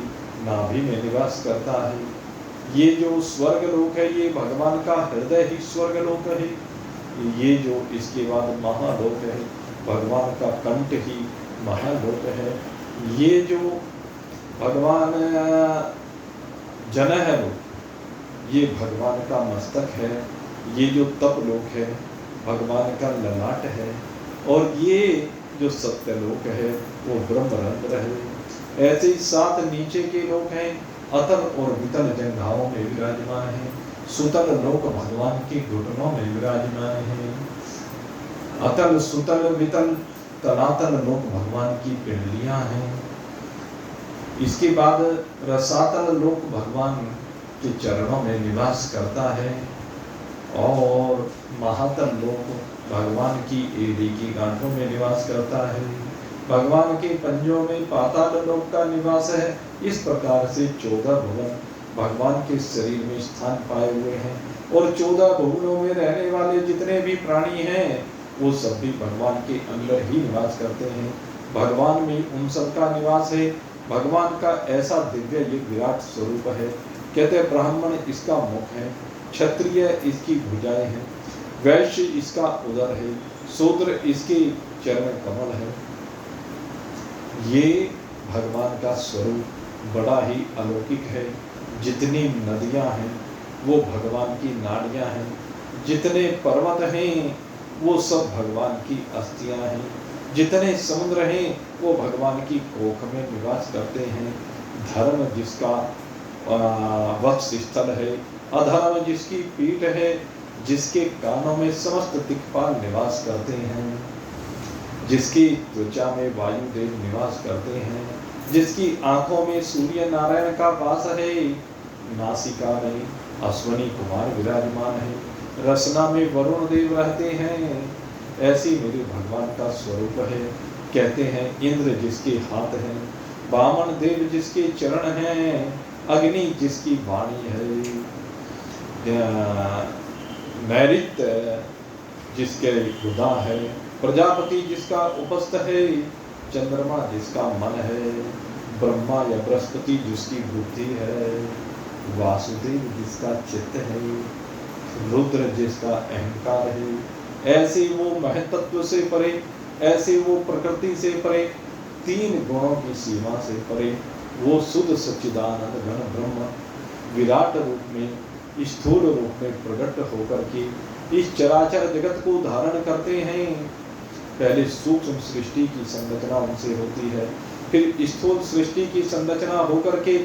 नाभि में निवास करता है। ये जो स्वर्ग लोक है ये भगवान का हृदय ही स्वर्ग लोक है। ये जो इसके बाद महालोक है भगवान का कंठ ही महालोक है। ये जो भगवान जन है लोक ये भगवान का मस्तक है। ये जो तप लोक है भगवान का ललाट है। और ये जो सत्यलोक है वो ब्रह्मरंध्र है। ऐसे ही 7 नीचे के लोक हैं, अतल और वितल जंघाओं में विराजमान है। सुतल लोक भगवान के घुटनों में विराजमान है। अतल सुतल वितल तलातल लोक भगवान की पिंडलियां हैं। इसके बाद रसातल लोक भगवान के चरणों में निवास करता है। और महातल लोक भगवान की एड़ी की गांठों में निवास करता है। भगवान के पंजों में पाताल लोक का निवास है। इस प्रकार से 14 भुवन भगवान के शरीर में स्थान पाए हुए हैं। और 14 भुवनों में रहने वाले जितने भी प्राणी हैं वो सब भी भगवान के अंदर ही निवास करते हैं। भगवान में उन सब का निवास है। भगवान का ऐसा दिव्य ये विराट स्वरूप है। कहते हैं ब्राह्मण इसका मुख है, क्षत्रिय इसकी भुजाएं हैं, वैश्य इसका उदर है, शूद्र इसके चरण कमल है। ये भगवान का स्वरूप बड़ा ही अलौकिक है। जितनी नदियां हैं वो भगवान की नाड़ियां हैं, जितने पर्वत हैं वो सब भगवान की अस्थियां हैं, जितने समुद्र हैं वो भगवान की कोख में निवास करते हैं। धर्म जिसका वक्ष स्थल है, अधर्म जिसकी पीठ है, जिसके कानों में समस्त दिक्पाल निवास करते हैं, जिसकी त्वचा में वायुदेव निवास करते हैं, जिसकी आंखों में सूर्य नारायण का वास है, नासिका में अश्वनी कुमार विराजमान है, रसना में वरुण देव रहते हैं। ऐसी मेरे भगवान का स्वरूप है। कहते हैं इंद्र जिसके हाथ हैं, वामन देव जिसके चरण हैं, अग्नि जिसकी वाणी है, नैऋत्य जिसके हृदय है, प्रजापति जिसका उपस्थ है, चंद्रमा जिसका मन है, ब्रह्मा या बृहस्पति जिसकी बुद्धि है, वासुदेव जिसका चित्त है, रुद्र जिसका अहंकार है। ऐसे वो महतत्व से परे, ऐसे वो प्रकृति से परे, 3 गुणों की सीमा से परे, वो शुद्ध सच्चिदानंद घन ब्रह्म विराट रूप में, स्थूल रूप में प्रकट होकर के इस चराचर जगत को धारण करते हैं। पहले सूक्ष्म सृष्टि की संरचना उनसे होती है, फिर स्थूल सृष्टि की संरचना होकर के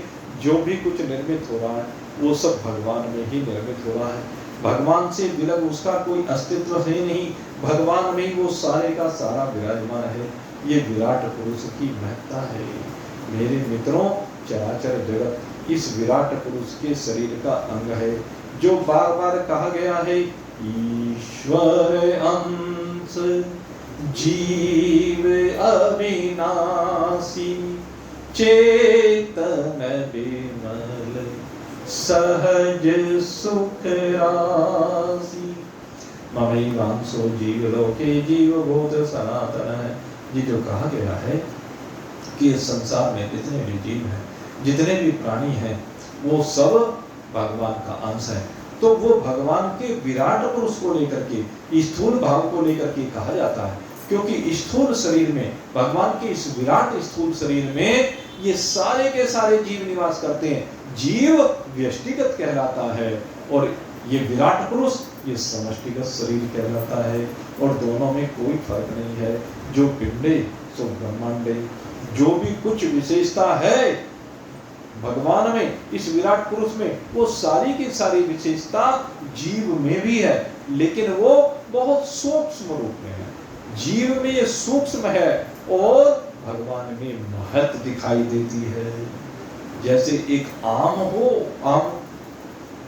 जो भी कुछ निर्मित हो रहा है वो सब भगवान में ही निर्मित हो रहा है। भगवान से विलग उसका कोई अस्तित्व है नहीं, भगवान में वो सारे का सारा विराजमान है। ये विराट पुरुष की महत्ता है। मेरे मित्रों, चराचर जगत इस विराट पुरुष के शरीर का अंग है, जो बार बार कहा गया है, ईश्वर अंश जीव अविनाशी, चेतन विमल सहज सुख राशि, ममैवांशो जीवलोके जीवभूत सनातन है। ये जो कहा गया है कि इस संसार में जितने भी जीव हैं, जितने भी प्राणी हैं, वो सब भगवान का अंश है। तो वो भगवान के विराट पुरुष को लेकर के, स्थूल भाव को लेकर के कहा जाता है। क्योंकि स्थूल शरीर में, भगवान के इस विराट स्थूल शरीर में ये सारे के सारे जीव निवास करते हैं। जीव व्यष्टिगत कहलाता है और ये विराट पुरुष ये समष्टिगत शरीर कहलाता है। और दोनों में कोई फर्क नहीं है, जो पिंडे सो ब्रह्मांडे। जो भी कुछ विशेषता है भगवान में, इस विराट पुरुष में, वो सारी की सारी विशेषता जीव में भी है, लेकिन वो बहुत सूक्ष्म रूप में है। जीव में ये सूक्ष्म है और भगवान में महत दिखाई देती है। जैसे एक आम हो, आम,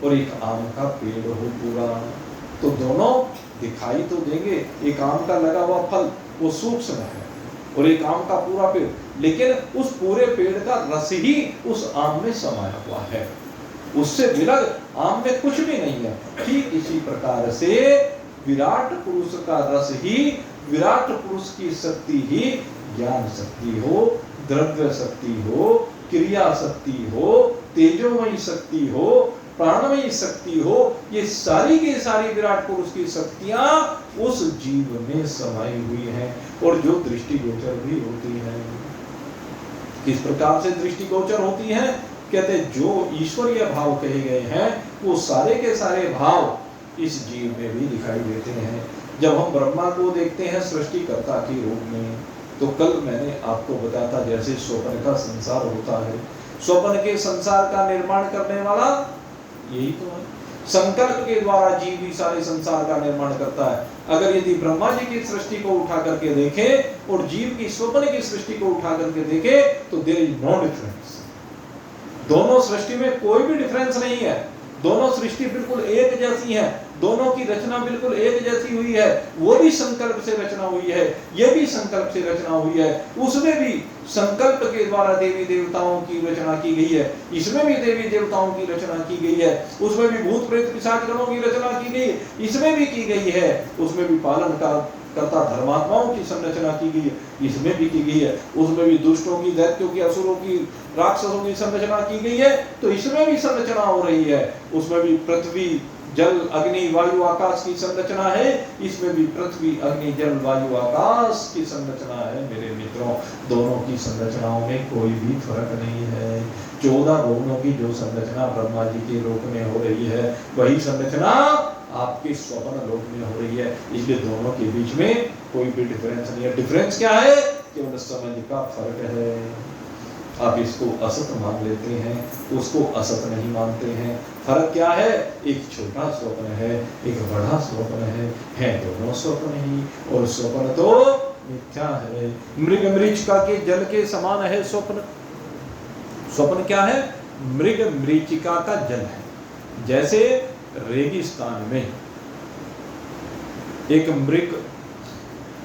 और एक आम का पेड़ हो पूरा, तो दोनों दिखाई तो देंगे। एक आम का लगा हुआ फल वो सूक्ष्म है और एक आम का पूरा पेड़, लेकिन उस पूरे पेड़ का रस ही उस आम में समाया हुआ है, उससे विलग आम में कुछ भी नहीं है। ठीक इसी प्रकार से विराट पुरुष का रस ही, विराट पुरुष की शक्ति ही ज्ञान शक्ति हो, द्रव्य शक्ति हो, क्रिया शक्ति हो, तेजोमयी शक्ति हो, प्राणमयी शक्ति हो, ये सारी की सारी विराट पुरुष की शक्तियां उस जीव में समाई हुई हैं और जो दृष्टिगोचर भी होती हैं। किस प्रकार से दृष्टिगोचर होती हैं? कहते जो ईश्वरीय भाव कहे गए हैं वो सारे के सारे भाव इस जीव में भी दिखाई देते हैं। जब हम ब्रह्मा को देखते हैं सृष्टिकर्ता के रूप में, तो कल मैंने आपको बताया था जैसे स्वप्न का संसार होता है, स्वप्न के संसार का निर्माण करने वाला यही तो है। संकल्प के द्वारा जीव भी सारे संसार का निर्माण करता है। अगर यदि ब्रह्मा जी की सृष्टि को उठा करके देखें और जीव की स्वप्न की सृष्टि को उठा करके देखें, तो देयर इज नो डिफरेंस। दोनों सृष्टि में कोई भी डिफरेंस नहीं है, दोनों सृष्टि बिल्कुल एक जैसी है, दोनों की रचना बिल्कुल एक जैसी हुई है। वो भी संकल्प से रचना हुई है, ये भी संकल्प से रचना हुई है। उसमें भी संकल्प के द्वारा देवी देवताओं की रचना की गई है, इसमें भी देवी देवताओं की रचना की गई है, उसमें भी भूत प्रेत पिशाच गणों की रचना की गई है, इसमें भी की गई है, उसमें भी पालन करता धर्मात्माओं की संरचना की गई है, इसमें भी की गई है, उसमें भी दुष्टों की, दैत्यों की, असुरों की, राक्षसों की संरचना की गई है, तो इसमें भी संरचना हो रही है। उसमें भी पृथ्वी जल अग्नि वायु आकाश की संरचना है, इसमें भी पृथ्वी अग्नि जल वायु आकाश की संरचना है। मेरे मित्रों, दोनों की संरचनाओं में कोई भी फर्क नहीं है। 14 भुवनों की जो संरचना ब्रह्मा जी के लोक में हो रही है, वही संरचना आपके स्वप्न लोक में हो रही है। इसलिए दोनों के बीच में कोई भी डिफरेंस नहीं है। डिफरेंस क्या है? केवल समझ का फर्क है। आप इसको असत मान लेते हैं, उसको असत नहीं मानते हैं। फर्क क्या है? एक छोटा स्वप्न है, एक बड़ा स्वप्न है दोनों स्वप्न ही, और स्वप्न तो मिथ्या है। मृग मरीचिका के जल के समान है स्वप्न। स्वप्न क्या है? मृग मरीचिका का जल है। जैसे रेगिस्तान में एक मृग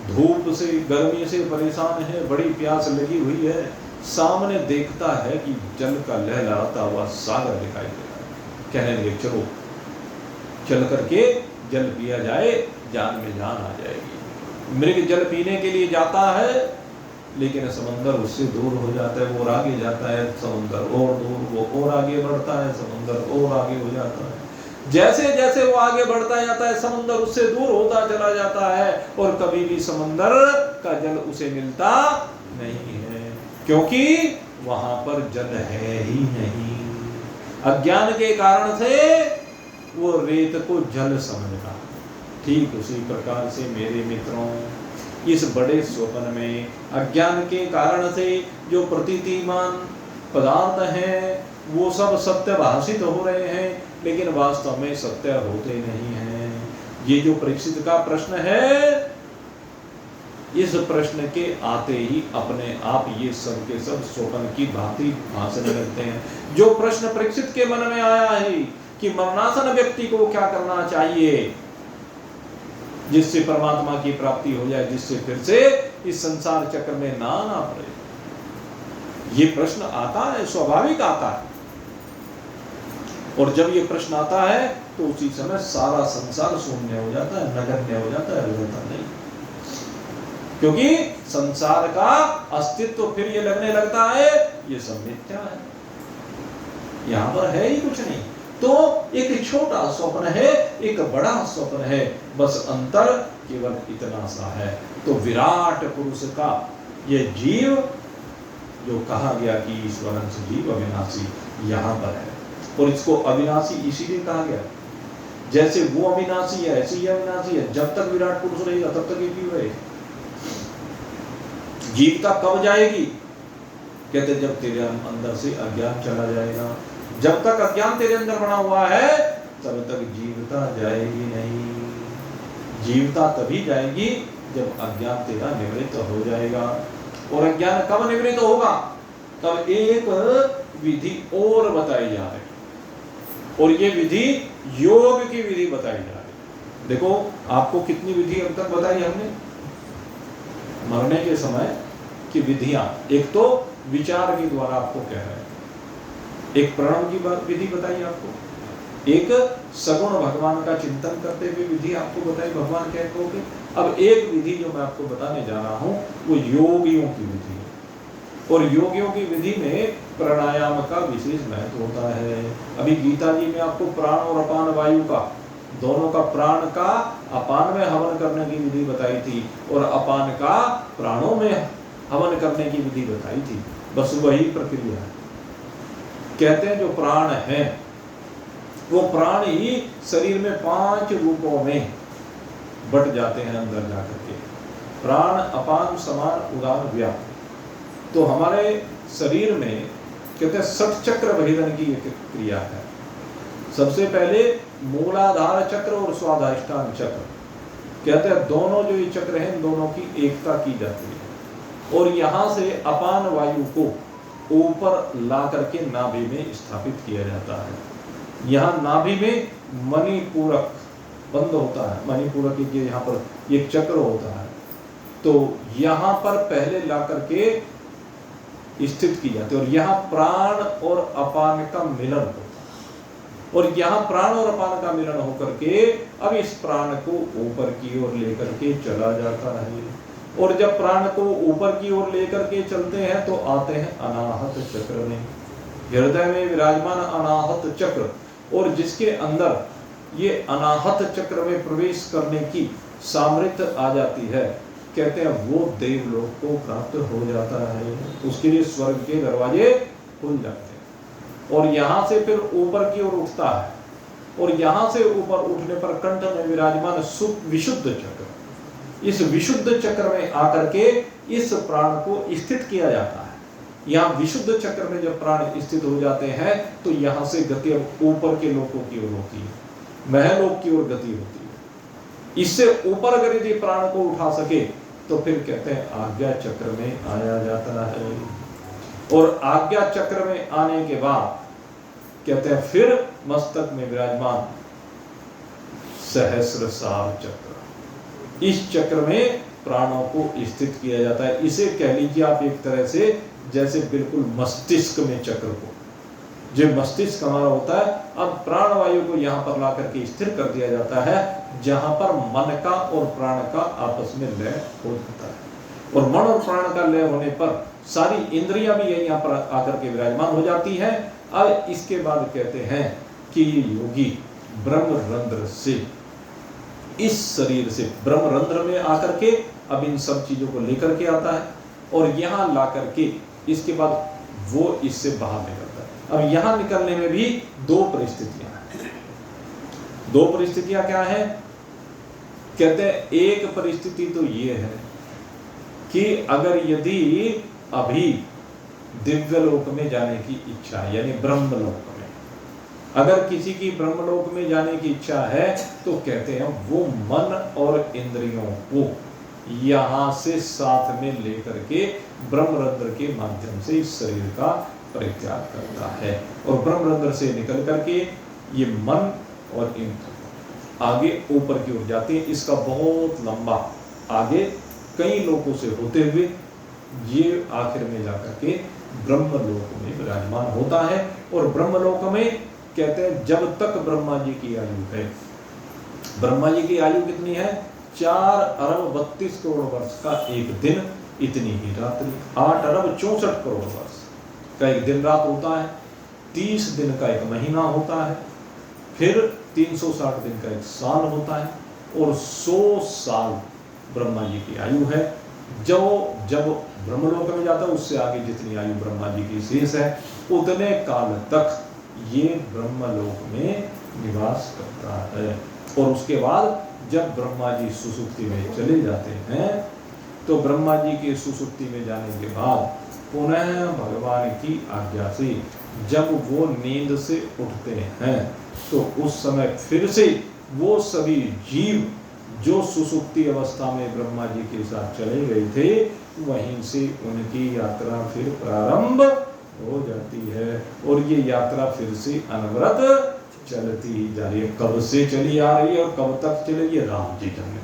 धूप से, गर्मी से परेशान है, बड़ी प्यास लगी हुई है, सामने देखता है कि जल का लहलहाता हुआ सागर दिखाई दे रहा है। कहने लगे चलो चल करके जल पिया जाए, जान में जान आ जाएगी। मृग जल पीने के लिए जाता है, लेकिन समंदर उससे दूर हो जाता है, वो और आगे जाता है, समंदर और दूर, वो और आगे बढ़ता है, समंदर और आगे हो जाता है। जैसे जैसे वो आगे बढ़ता जाता है, समंदर उससे दूर होता चला जाता है, और कभी भी समंदर का जल उसे मिलता नहीं है, क्योंकि वहां पर जल है ही नहीं। अज्ञान के कारण से वो रेत को जल समझना। ठीक उसी प्रकार से मेरे मित्रों, इस बड़े स्वप्न में अज्ञान के कारण से जो प्रतीतिमान पदार्थ हैं वो सब सत्य भाषित हो रहे हैं, लेकिन वास्तव में सत्य होते नहीं हैं। ये जो परीक्षित का प्रश्न है, इस प्रश्न के आते ही अपने आप ये सब के सब स्वप्न की भांति भाषने लगते हैं। जो प्रश्न परीक्षित के मन में आया है कि मरणासन व्यक्ति को क्या करना चाहिए जिससे परमात्मा की प्राप्ति हो जाए, जिससे फिर से इस संसार चक्र में ना आना पड़े, ये प्रश्न आता है, स्वाभाविक आता है। और जब ये प्रश्न आता है तो उसी समय सारा संसार शून्य हो जाता है, नगण्य हो जाता है, रहता नहीं, क्योंकि संसार का अस्तित्व फिर ये लगने लगता है ये सब मिथ्या है, यहां पर है ही कुछ नहीं। तो एक छोटा स्वप्न है, एक बड़ा स्वप्न है, बस अंतर केवल इतना सा है। तो विराट पुरुष का ये जीव जो कहा गया कि ईश्वर अंश जीव अविनाशी यहाँ पर है, और इसको अविनाशी इसीलिए कहा गया जैसे वो अविनाशी है ऐसे ही अविनाशी है। जब तक विराट पुरुष रहेगा तब तक ये जीव रहेगा। जीवता कब जाएगी? कहते जब तेरे अंदर से अज्ञान चला जाएगा। जब तक अज्ञान तेरे अंदर बना हुआ है तब तक जीवता जाएगी नहीं। जीवता तभी जाएगी जब अज्ञान तेरा निवृत्त हो जाएगा। और अज्ञान कब निवृत्त होगा? तब एक विधि और बताई जा रही है, और ये विधि योग की विधि बताई जा रही है। देखो आपको कितनी विधि अब तक बताई हमने मरने के समय की विधियां। एक तो विचार के द्वारा आपको कह रहे हैं, एक प्रणव की विधि बताई आपको, एक सगुण भगवान का चिंतन करते हुए विधि आपको बताई भगवान क्या कहोगे। अब एक विधि जो मैं आपको बताने जा रहा हूं वो योगियों की विधि है, और योगियों की विधि में प्राणायाम का विशेष महत्व होता है। अभी गीता जी में आपको प्राण और अपान वायु का, दोनों का, प्राण का अपान में हवन करने की विधि बताई थी और अपान का प्राणों में हवन करने की विधि बताई थी। बस वही प्रक्रिया है। कहते हैं जो प्राण है वो प्राण ही शरीर में 5 रूपों में बट जाते हैं अंदर जाकर के। प्राण, अपान, समान, उदान, व्यान। तो हमारे शरीर में कहते हैं 60 चक्र भेदन की एक क्रिया है। सबसे पहले मूलाधार चक्र और स्वाधिष्ठान चक्र, कहते हैं दोनों जो ये चक्र हैं दोनों की एकता की जाती है, और यहाँ से अपान वायु को ऊपर ला करके नाभि में स्थापित किया जाता है। यहाँ नाभि में मणिपूरक बंद होता है, मणिपूरक ये यहाँ पर एक चक्र होता है, तो यहाँ पर पहले ला करके स्थित की जाती है, और यहाँ प्राण और अपान का मिलन होता है, और यहाँ प्राण और अपान का मिलन होकर के अब इस प्राण को ऊपर की ओर लेकर के चला जाता है। और जब प्राण को ऊपर की ओर लेकर के चलते हैं तो आते हैं अनाहत चक्र में, हृदय में विराजमान अनाहत चक्र, और जिसके अंदर ये अनाहत चक्र में प्रवेश करने की सामर्थ्य आ जाती है, कहते हैं वो देवलोक को प्राप्त हो जाता है। उसके लिए स्वर्ग के दरवाजे खुल जाते हैं, और यहाँ से फिर ऊपर की ओर उठता है, और यहाँ से ऊपर उठने पर कंठ में विराजमान विशुद्ध चक्र, इस विशुद्ध चक्र में आकर के इस प्राण को स्थित किया जाता है। यहाँ विशुद्ध चक्र में जब प्राण स्थित हो जाते हैं तो यहाँ से गति अब ऊपर के लोकों की ओर होती है, महलोक की ओर गति होती है। इससे ऊपर अगर यदि प्राण को उठा सके तो फिर कहते हैं आज्ञा चक्र में आया जाता है, और आज्ञा चक्र में आने के बाद कहते हैं फिर मस्तक में विराजमान सहस्रसार चक्र, इस चक्र में प्राणों को स्थित किया जाता है। इसे कह लीजिए आप एक तरह से जैसे बिल्कुल मस्तिष्क में चक्र को, जो मस्तिष्क हमारा होता है, अब प्राणवायु को यहाँ पर ला करके स्थिर कर दिया जाता है, जहाँ पर मन का और प्राण का आपस में लय हो जाता है, और मन और प्राण का लय होने पर सारी इंद्रियां भी यहाँ पर आकर के विराजमान हो जाती हैं। अब इसके बाद कहते हैं कि योगी ब्रह्मरंध्र से, इस शरीर से ब्रह्मरंध्र में आकर के अब इन सब चीजों को लेकर के आता है, और यहाँ ला करके इसके बाद वो इससे बाहर निकलता है। अब यहाँ निकलने में भी 2 परिस्थितियां हैं। 2 परिस्थितियां क्या है? कहते हैं एक परिस्थिति तो ये है कि अगर यदि अभी दिव्यलोक में जाने की इच्छा है, यानी ब्रह्मलोक में, अगर किसी की ब्रह्मलोक में जाने की इच्छा है तो कहते हैं वो मन और इंद्रियों को यहाँ से साथ में लेकर के ब्रह्मरंध्र के माध्यम से इस शरीर का परित्याग करता है, और ब्रह्मरंध्र से निकल करके ये मन और इंद्र आगे ऊपर की ओर जाते हैं। इसका बहुत लंबा आगे कई लोगों से होते हुए ये आखिर में जाकर के ब्रह्मलोक में विराजमान होता है। और ब्रह्मलोक में कहते हैं जब तक ब्रह्मा जी की आयु है, ब्रह्मा जी की आयु कितनी है? 4 अरब 32 करोड़ वर्ष का एक दिन, इतनी ही रात्रि। 8 अरब 64 करोड़ वर्ष का एक दिन रात होता है, 30 दिन का एक महीना होता है, फिर 360 दिन का एक साल होता है, और 100 साल ब्रह्मा जी की आयु है। जब ब्रह्मलोक में जाता है उससे आगे जितनी आयु ब्रह्मा जी की शेष है, उतने काल तक ये ब्रह्मलोक में निवास करता है। और उसके बाद जब ब्रह्मा जी सुसुप्ति में चले जाते हैं, तो ब्रह्मा जी के सुसुप्ति में जाने के बाद पुनः भगवान की आज्ञा से जब वो नींद से उठते हैं, तो उस समय फिर से वो सभी जीव जो सुसुप्ति अवस्था में ब्रह्मा जी के साथ चले गए थे, वहीं से उनकी यात्रा फिर प्रारंभ हो जाती है। और ये यात्रा फिर से अनवरत चलती ही जा रही है। कब से चली आ रही है और कब तक चलेगी, राम जी जाने,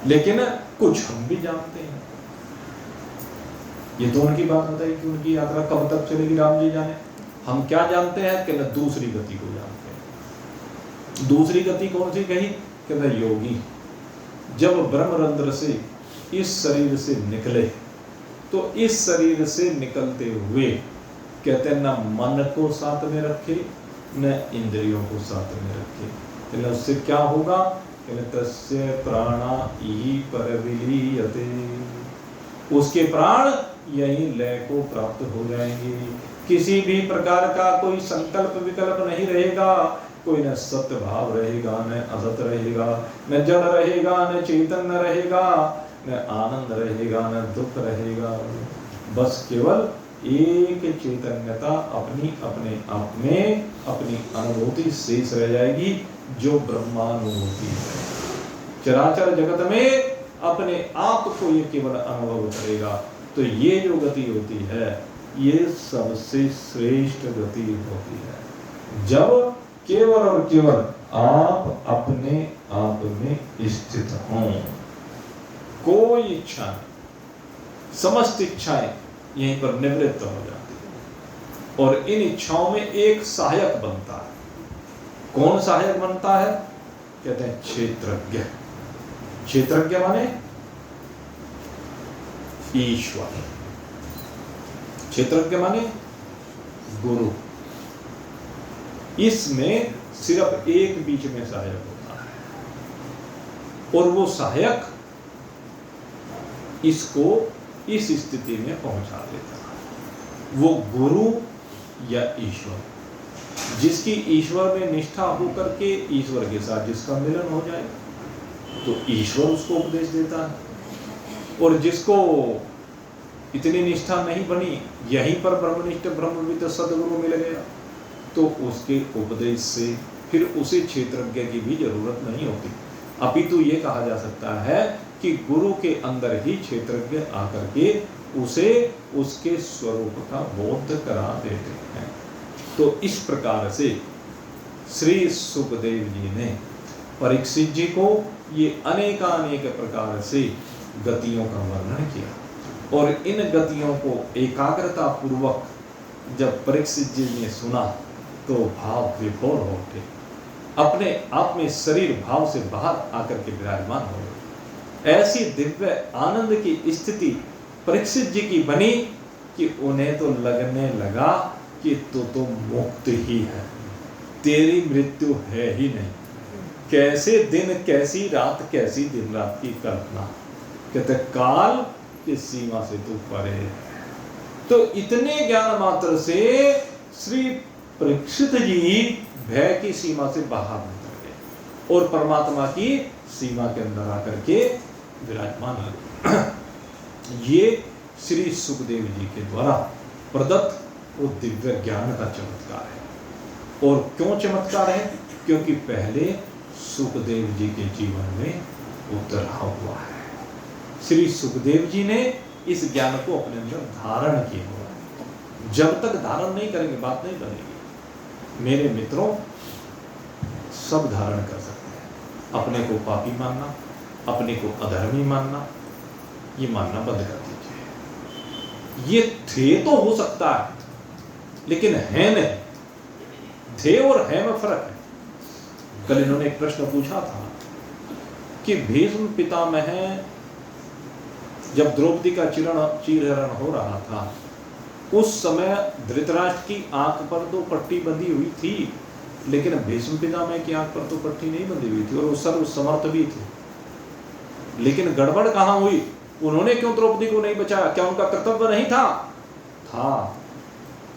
लेकिन कुछ हम भी जानते हैं। ये तो उनकी बात बताई कि उनकी यात्रा कब तक चलेगी, राम जी जाने। हम क्या जानते हैं कि न दूसरी गति को जानते हैं। दूसरी गति कौन सी कही, कहता योगी जब ब्रह्मरंध्र से इस शरीर से निकले, तो इस शरीर से निकलते हुए कहते हैं न मन को साथ में रखे न इंद्रियों को साथ में रखे। उससे क्या होगा, तस्य प्राणा ही परविलीयते, उसके प्राण यही लय को प्राप्त हो जाएंगे। किसी भी प्रकार का कोई संकल्प विकल्प नहीं रहेगा, कोई न सत्य भाव रहेगा, न असत रहेगा, न जड़ रहेगा, न चेतन रहेगा, न आनंद रहेगा, न दुख रहेगा। बस केवल एक चैतन्यता अपनी अपने आप में अपनी अनुभूति शेष रह जाएगी, जो ब्रह्मानुभूति है। चराचर जगत में अपने आप को ये केवल अनुभव करेगा। तो ये जो गति होती है, ये सबसे श्रेष्ठ गति होती है, जब केवल और केवल आप अपने आप में स्थित हों। कोई इच्छा नहीं, समस्त इच्छाएं यहीं पर निवृत्त हो जाती है। और इन इच्छाओं में एक सहायक बनता है। कौन सहायक बनता है, कहते हैं क्षेत्रज्ञ। क्षेत्रज्ञ माने ईश्वर, क्षेत्रज्ञ माने गुरु। इसमें सिर्फ एक बीच में सहायक होता है, और वो सहायक इसको इस स्थिति में पहुंचा देता है। वो गुरु या ईश्वर, जिसकी ईश्वर में निष्ठा होकर के ईश्वर के साथ जिसका मिलन हो जाए, तो ईश्वर उसको उपदेश देता है। और जिसको इतनी निष्ठा नहीं बनी, यहीं पर ब्रह्मनिष्ठ ब्रह्मविद सदगुरु मिल गया, तो उसके उपदेश से फिर उसे क्षेत्रज्ञ की भी जरूरत नहीं होती। अपितु ये कहा जा सकता है कि गुरु के अंदर ही क्षेत्रज्ञ आकर के उसे उसके स्वरूप का बोध करा देते हैं। तो इस प्रकार से श्री सुखदेव जी ने परीक्षित जी को ये अनेकानेक प्रकार से गतियों का वर्णन किया, और इन गतियों को एकाग्रता पूर्वक जब परीक्षित जी ने सुना, तो भाव विभोर हो उठे, अपने आप में शरीर भाव से बाहर आकर के विराजमान हो गए। ऐसी दिव्य आनंद की स्थिति परीक्षित जी की बनी कि उन्हें तो लगने लगा कि तो मुक्त ही है, तेरी मृत्यु है ही नहीं। कैसे दिन कैसी रात, कैसी दिन रात की कल्पना, कहते काल की सीमा से तू परे है। तो इतने ज्ञान मात्र से श्री परीक्षित जी भय की सीमा से बाहर निकल गए और परमात्मा की सीमा के अंदर आकर के विराजमान है। ये श्री सुखदेव जी के द्वारा प्रदत्त वो दिव्य ज्ञान का चमत्कार है। और क्यों चमत्कार है, क्योंकि पहले सुखदेव जी के जीवन में उतरा हुआ है। श्री सुखदेव जी ने इस ज्ञान को अपने अंदर धारण किया हुआ है। जब तक धारण नहीं करेंगे बात नहीं बनेगी। मेरे मित्रों, सब धारण कर सकते हैं। अपने को पापी मानना, अपने को अधर्मी मानना, ये मानना बंद कर दीजिए। ये थे तो हो सकता है, लेकिन है नहीं। थे और है में फर्क है। कल इन्होंने एक प्रश्न पूछा था कि भीष्म पितामह जब द्रौपदी का चीरहरण हो रहा था, उस समय धृतराष्ट्र की आंख पर तो पट्टी बंधी हुई थी, लेकिन भीष्म पितामह की आंख पर तो पट्टी नहीं बंधी हुई थी और वो सर्व समर्थ भी थे। लेकिन गड़बड़ कहाँ हुई? उन्होंने क्यों द्रौपदी को नहीं बचाया? क्या उनका कर्तव्य नहीं था? था,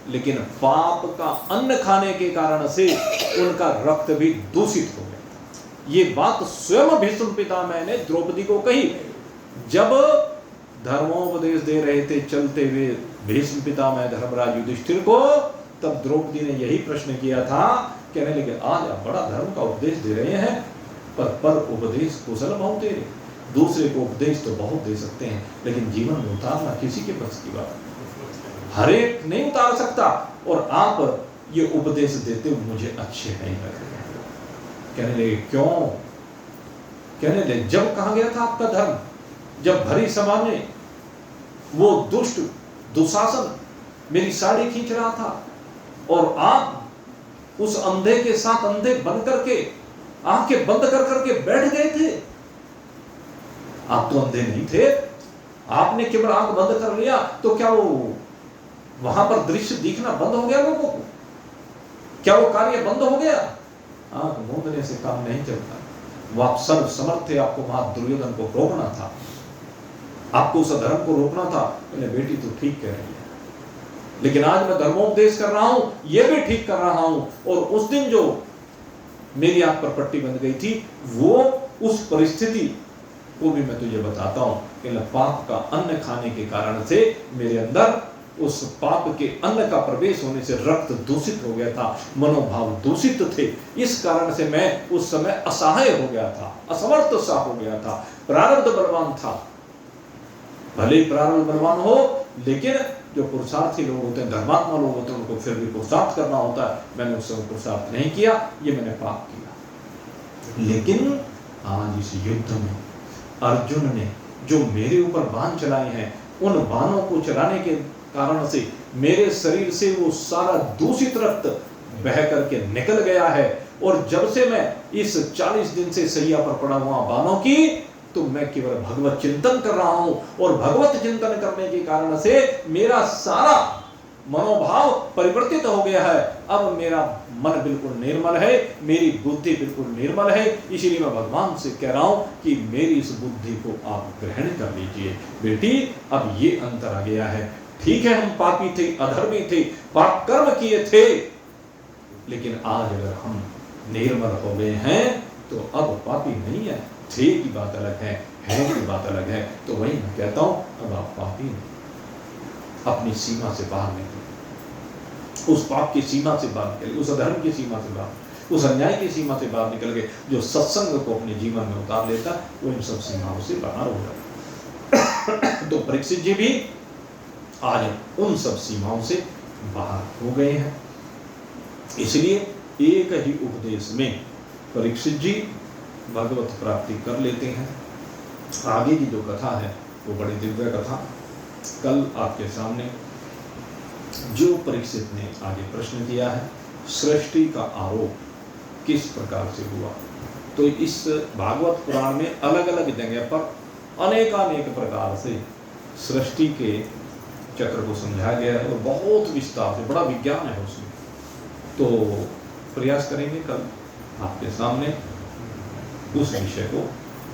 लेकिन पाप का अन्न खाने के कारण से उनका रक्त भी दूषित हो गया। ये बात स्वयं भीष्म पितामह ने द्रौपदी को कही। जब धर्मोपदेश दे रहे थे चलते हुए भीष्म पितामह धर्मराज युधिष्ठिर को, तब द्रौपदी ने यही प्रश्न किया था। कहने लगे, आज आप बड़ा धर्म का उपदेश दे रहे हैं, पर उपदेश कुशल बहुत दे रहे। दूसरे को उपदेश तो बहुत दे सकते हैं, लेकिन जीवन में उतारना किसी के बस की बात, हर एक नहीं उतार सकता। और आप ये उपदेश देते हुए मुझे अच्छे नहीं लग रहे। कहने लगे, क्यों? कहने लगे, जब कहा गया था आपका धर्म, जब भरी सभा में वो दुष्ट दुशासन मेरी साड़ी खींच रहा था और आप उस अंधे के साथ अंधे बन करके आंखें बंद कर करके बैठ गए थे। आप तो अंधे नहीं थे, आपने केवल आंख बंद कर लिया तो क्या वो वहां पर दृश्य दिखना बंद हो गया लोगों को? क्या वो कार्य बंद हो गया? आंख मूंदने से काम नहीं चलता। वो आप सर्व समर्थ थे, आपको वहां दुर्योधन को रोकना था, आपको उस धर्म को रोकना था। बेटी तो ठीक कह रही है, लेकिन आज मैं धर्मोपदेश कर रहा हूं, ये भी ठीक कर रहा हूं। और उस दिन जो मेरी आंख पर पट्टी बंध गई थी, वो उस परिस्थिति को भी मैं तुझे बताता हूं कि पाप का अन्न खाने के कारण से मेरे अंदर उस पाप के अन्न का प्रवेश होने से रक्त दूषित हो गया था, मनोभाव दूषित थे। इस कारण से मैं उस समय असहाय हो गया था, असमर्थ सा हो गया था। प्रारब्ध बलवान था, भले ही प्रारब्ध बलवान हो, लेकिन जो पुरुषार्थी लोग होते हैं, धर्मात्मा लोग होते हैं, उनको फिर भी पुरुषार्थ करना होता है। मैंने उस समय पुरुषार्थ नहीं किया, ये मैंने पाप किया। लेकिन आज इस युद्ध में अर्जुन ने जो मेरे ऊपर बाण चलाए हैं, उन बाणों को चलाने के कारण से मेरे शरीर से वो सारा दूषित रक्त बह करके निकल गया है। और जब से मैं इस 40 दिन से सैया पर पड़ा हुआ बाणों की, तो मैं केवल भगवत चिंतन कर रहा हूं। और भगवत चिंतन करने के कारण से मेरा सारा मनोभाव परिवर्तित हो गया है। अब मेरा मन बिल्कुल निर्मल है, मेरी बुद्धि बिल्कुल निर्मल है। इसलिए मैं भगवान से कह रहा हूं कि मेरी इस बुद्धि को आप ग्रहण कर लीजिए। बेटी, अब ये अंतर आ गया है। ठीक है, हम पापी थे, अधर्मी थे, पाप कर्म किए थे, लेकिन आज अगर हम निर्मल हो गए हैं तो अब पापी नहीं है। थे की बात अलग है की बात अलग है। तो वही मैं कहता हूं, अब आप पापी नहीं, अपनी सीमा से बाहर निकले, उस पाप की सीमा से बाहर निकले, उस अधर्म की सीमा से बाहर, उस अन्याय की सीमा से बाहर निकल गए। जो सत्संग को अपने जीवन में उतार लेता, वो इन सब सीमाओं से बाहर हो जाता। तो परीक्षित जी भी आज उन सब सीमाओं से बाहर हो गए हैं। इसलिए एक ही उपदेश में परीक्षित जी भगवत प्राप्ति कर लेते हैं। आगे की जो कथा है वो बड़ी दिव्य कथा। कल आपके सामने जो परीक्षित ने आगे प्रश्न किया है, सृष्टि का आरोप किस प्रकार से हुआ, तो इस भागवत पुराण में अलग अलग जगह पर अनेकानेक प्रकार से सृष्टि के चक्र को समझाया गया है और बहुत विस्तार से, बड़ा विज्ञान है उसमें। तो प्रयास करेंगे कल आपके सामने उस विषय को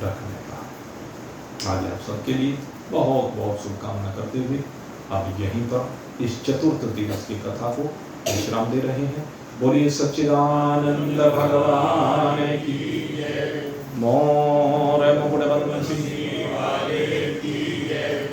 रखने का। आज आप सबके लिए बहुत बहुत शुभकामना करते हुए आप यहीं पर इस चतुर्थ दिवस की कथा को विश्राम दे रहे हैं। बोलिए सच्चिदानंद भगवान की जय। मोर मुकुट बंसी